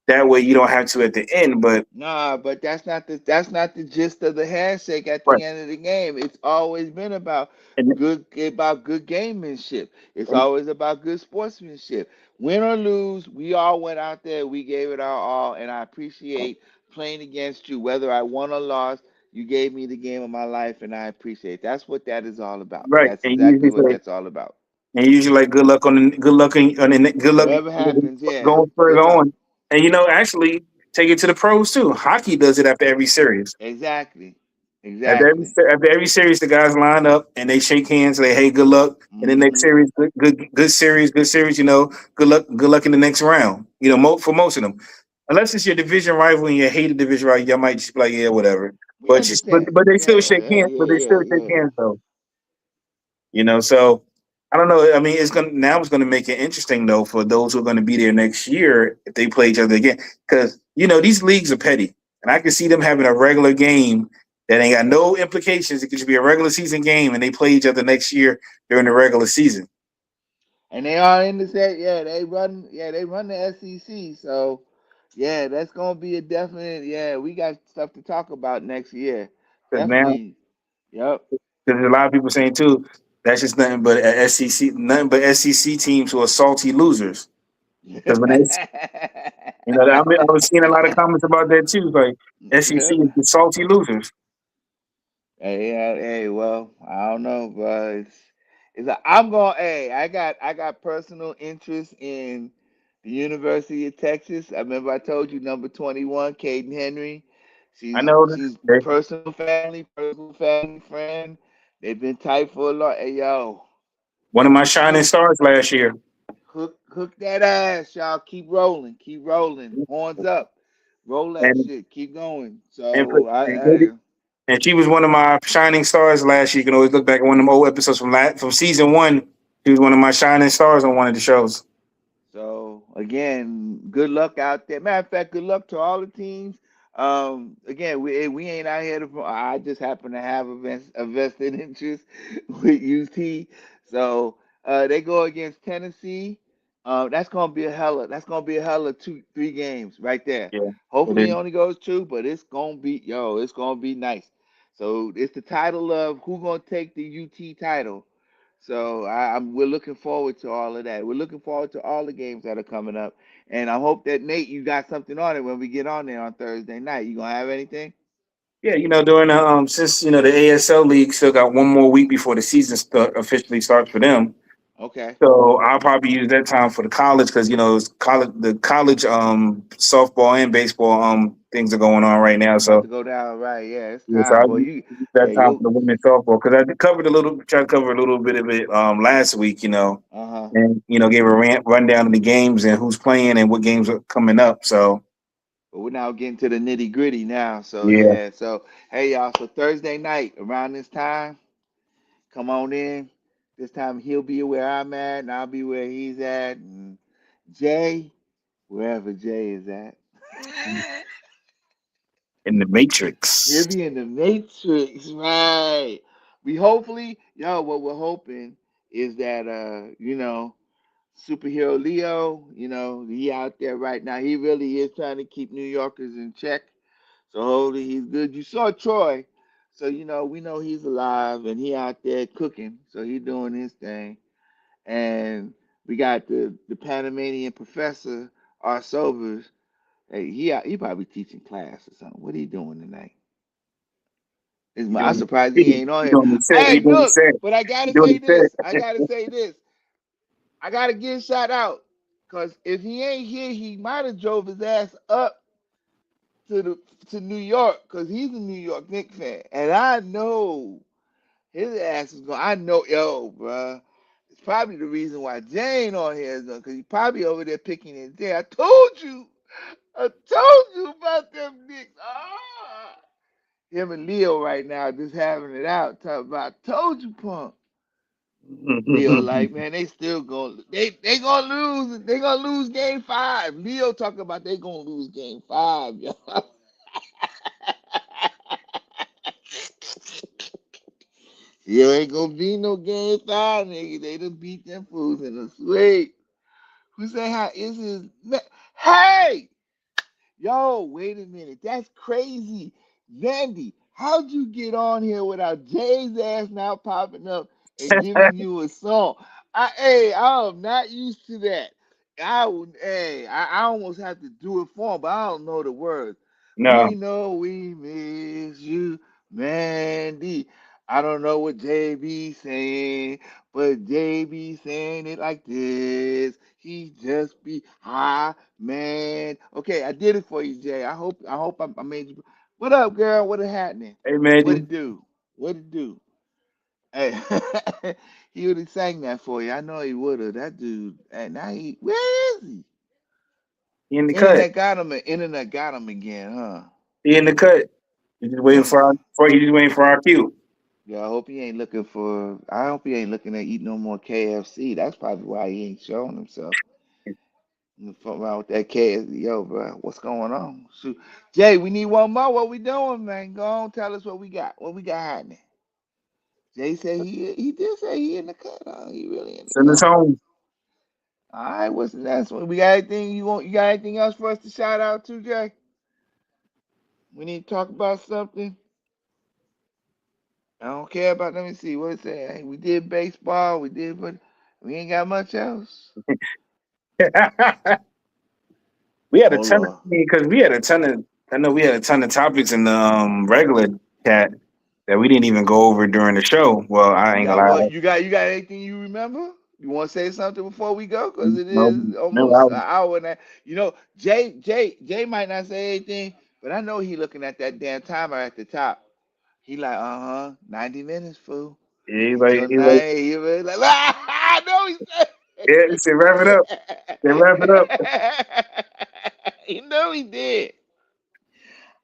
That way, you don't have to at the end. But Nah, but that's not the gist of the handshake at right, the end of the game. It's always been and, good gamemanship. It's and always about good sportsmanship. Win or lose, we all went out there, we gave it our all, and I appreciate playing against you. Whether I won or lost, you gave me the game of my life, and I appreciate it. That's what that is all about. right, That's and you exactly usually what say, that's all about. and usually like good luck Whatever happens, yeah, going further good luck. on. And actually take it to the pros too. Hockey does it after every series. Exactly, After exactly. every series, the guys line up and they shake hands. Say, "Hey, good luck in the next Hmm. series. Good series. Good series. Good luck in the next round. For most of them, unless it's your division rival and you hate a division rival, y'all might just be like, yeah, whatever. We But understand. but they still Yeah, shake yeah, hands. yeah, But they yeah, still shake yeah. hands though. So I don't know. I mean, it's gonna make it interesting though for those who are gonna be there next year if they play each other again, because these leagues are petty, and I can see them having a regular game that ain't got no implications. It could just be a regular season game, and they play each other next year during the regular season. And they are in the set. Yeah, they run. Yeah, they run the SEC. So, yeah, that's gonna be a definite. Yeah, we got stuff to talk about next year. Because now, Definitely. Yep. because a lot of people saying too, that's just nothing but SEC teams who are salty losers. Because when they I was seeing a lot of comments about that too. Like SEC is the salty losers. Hey, hey, well, I don't know, but I'm going. Hey, I got personal interest in the University of Texas. I remember I told you number 21, Caden Henry. I She's know she's that personal family friend. They've been tight for a lot. Hey, yo, one of my shining hook stars last year. hook that ass, y'all. Keep rolling. Horns up, roll that And shit. Keep going. and put So and, go to- and she was one of my shining stars last year. You can always look back at one of them old episodes from season one. She was one of my shining stars on one of the shows. So again, good luck out there. Matter of fact, good luck to all the teams. Again, we ain't out here to. I just happen to have a vested interest with UT. So they go against Tennessee. That's gonna be a hella 2-3 games right there. Yeah, it Hopefully, it is. only goes two, but it's gonna be nice. So it's the title of who gonna take the UT title. So we're looking forward to all of that. We're looking forward to all the games that are coming up, and I hope that Nate, you got something on it when we get on there on Thursday night. You gonna have anything? Yeah, during the since the ASL league still got one more week before the season officially starts for them. Okay, So I'll probably use that time for the college because it's the college softball and baseball things are going on right now. about So to go down, right? Yeah, it's yes, I time, boy. use Yeah, that time for you, the women's softball because I tried to cover a little bit of it last week, uh-huh. and gave a rundown of the games and who's playing and what games are coming up. So But we're now getting to the nitty gritty now. So yeah, yeah, so hey y'all, so Thursday night around this time, come on in. This time he'll be where I'm at, and I'll be where he's at, and Jay, wherever Jay is at. In the He'll Matrix. be in the Matrix, right? We hopefully, yo, what we're hoping is that superhero Leo, he out there right now. He really is trying to keep New Yorkers in check. So hopefully he's good. You saw Troy. So we know he's alive and he out there cooking. So he doing his thing. And we got the Panamanian professor, R. Sobers. Hey, he probably teaching class or something. What he doing tonight? He I'm doing surprised he he ain't on here. doing the set. He Hey, doing the look, set. but I He gotta doing say the this. I set. gotta say this. I gotta give a shout out. Cause if he ain't here, he might have drove his ass up to the to New York, cause he's a New York Knicks fan. And I know his ass is going. I know, yo, bruh. It's probably the reason why Jane on here is because he probably over there picking his day. I told you about them Knicks. Ah. Him and Leo right now just having it out. Talking about, told you, punk. Leo like, man, they still going they gonna lose. They gonna lose game 5. Leo talking about they gonna lose game 5, yo. You ain't gonna be no game 5, nigga. They done beat them fools in the sweep. Who say how is his Hey! Yo, wait a minute. That's crazy. Vandy, how'd you get on here without Jay's ass now popping up and giving you a song? I am not used to that. I almost have to do it for him, but I don't know the words. No. We know we miss you, Mandy. I don't know what JB saying, but JB saying it like this. He just be high, man. Okay, I did it for you, Jay. I made you. What up, girl? What is happening? Hey, What man. it do? What it do? Hey, he would have sang that for you. I know he would have. That dude. And now where is he? He in the cut. Internet got him again, huh? He in the cut. He's just waiting for he's just waiting for our cue. Yeah, I hope he ain't looking for. I hope he ain't looking to eat no more KFC. That's probably why he ain't showing himself. Fuck around with that KFC, yo, bro. What's going on? Shoot, Jay, we need one more. What we doing, man? Go on, tell us what we got. What we got happening? Jay said he did say he in the cut. Huh? He really in the Send us cut. home. All right, what's the next one? We got anything you want? You got anything else for us to shout out to, Jay? We need to talk about something. I don't care about. Let me see what it say. Hey, we did baseball. We did, but we ain't got much else. We had a Oh ton of Lord. because we had a ton of I know we had a ton of topics in the regular chat that we didn't even go over during the show. Well, I You ain't got gonna what? lie. You got anything you remember? You want to say something before we go? Because it No, is no, almost an hour and Jay might not say anything, but I know he looking at that damn timer at the top. He like, 90 minutes, fool. Until he's like, 9. He was like, I know he yeah, he said wrap it up. They wrap it up. said. You know he did.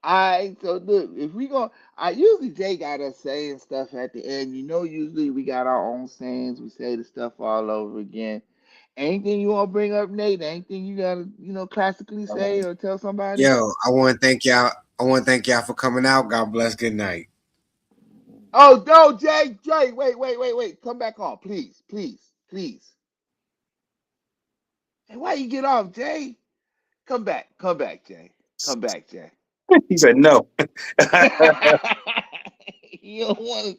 I so look, if we go, I usually Jay got us saying stuff at the end. Usually we got our own sayings. We say the stuff all over again. Anything you want to bring up, Nate? Anything you gotta, classically say or tell somebody? Yo, I want to thank y'all. I want to thank y'all for coming out. God bless. Good night. Oh no, Jay, wait. Come back on, please, please, please. Hey, why you get off, Jay? Come back, Jay. Come back, Jay. He said no. You don't want to.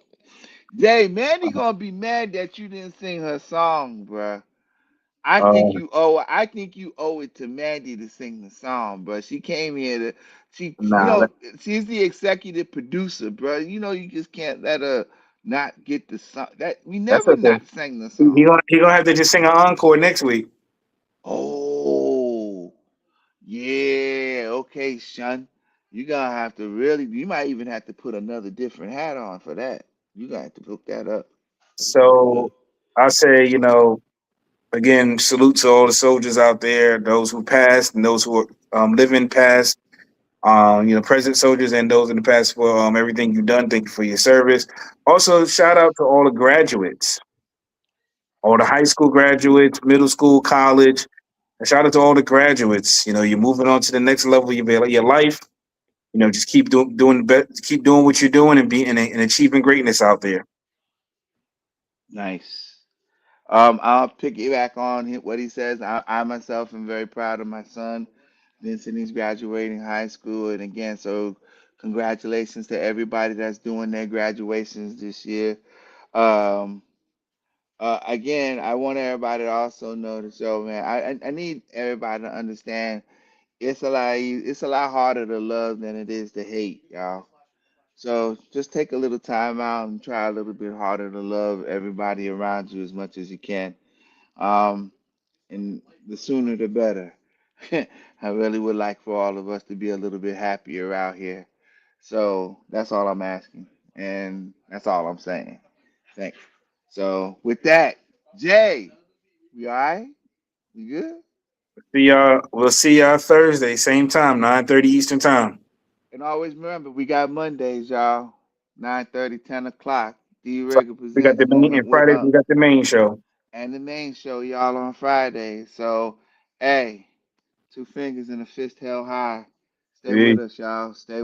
Jay, Mandy gonna be mad that you didn't sing her song, bruh. um, I think you owe it to Mandy to sing the song, bro. She came here to she nah, she's the executive producer, bro. You just can't let her not get the song. That we that's never okay. not sang the He song. gonna have to just sing an encore next week. Oh, yeah, okay, Shun. You might even have to put another different hat on for that. You got to hook that up. Real So good. I say, again, salute to all the soldiers out there, those who passed and those who are living past. Present soldiers and those in the past for everything you've done. Thank you for your service. Also, shout out to all the graduates, all the high school graduates, middle school, college. And shout out to all the graduates. You're moving on to the next level of your life. just keep keep doing what you're doing and and achieving greatness out there. Nice. I'll piggyback on what he says. I myself am very proud of my son, Vincent. He's graduating high school, and again, so congratulations to everybody that's doing their graduations this year. Um, again, I want everybody to also know the show, man. I need everybody to understand it's a lot harder to love than it is to hate, y'all. So just take a little time out and try a little bit harder to love everybody around you as much as you can. Um, and the sooner the better. I really would like for all of us to be a little bit happier out here. So that's all I'm asking, and that's all I'm saying. Thanks. So with that, Jay, you all right? You good? We'll see y'all Thursday, same time, 9:30 Eastern time. And always remember, we got Mondays, y'all. 9:30, 10 o'clock. D Rigger We got presents the main Moment and with Fridays we got the main show. and the main show, y'all, on Friday. So, hey, two fingers and a fist held high. Stay Peace. with us, y'all. Stay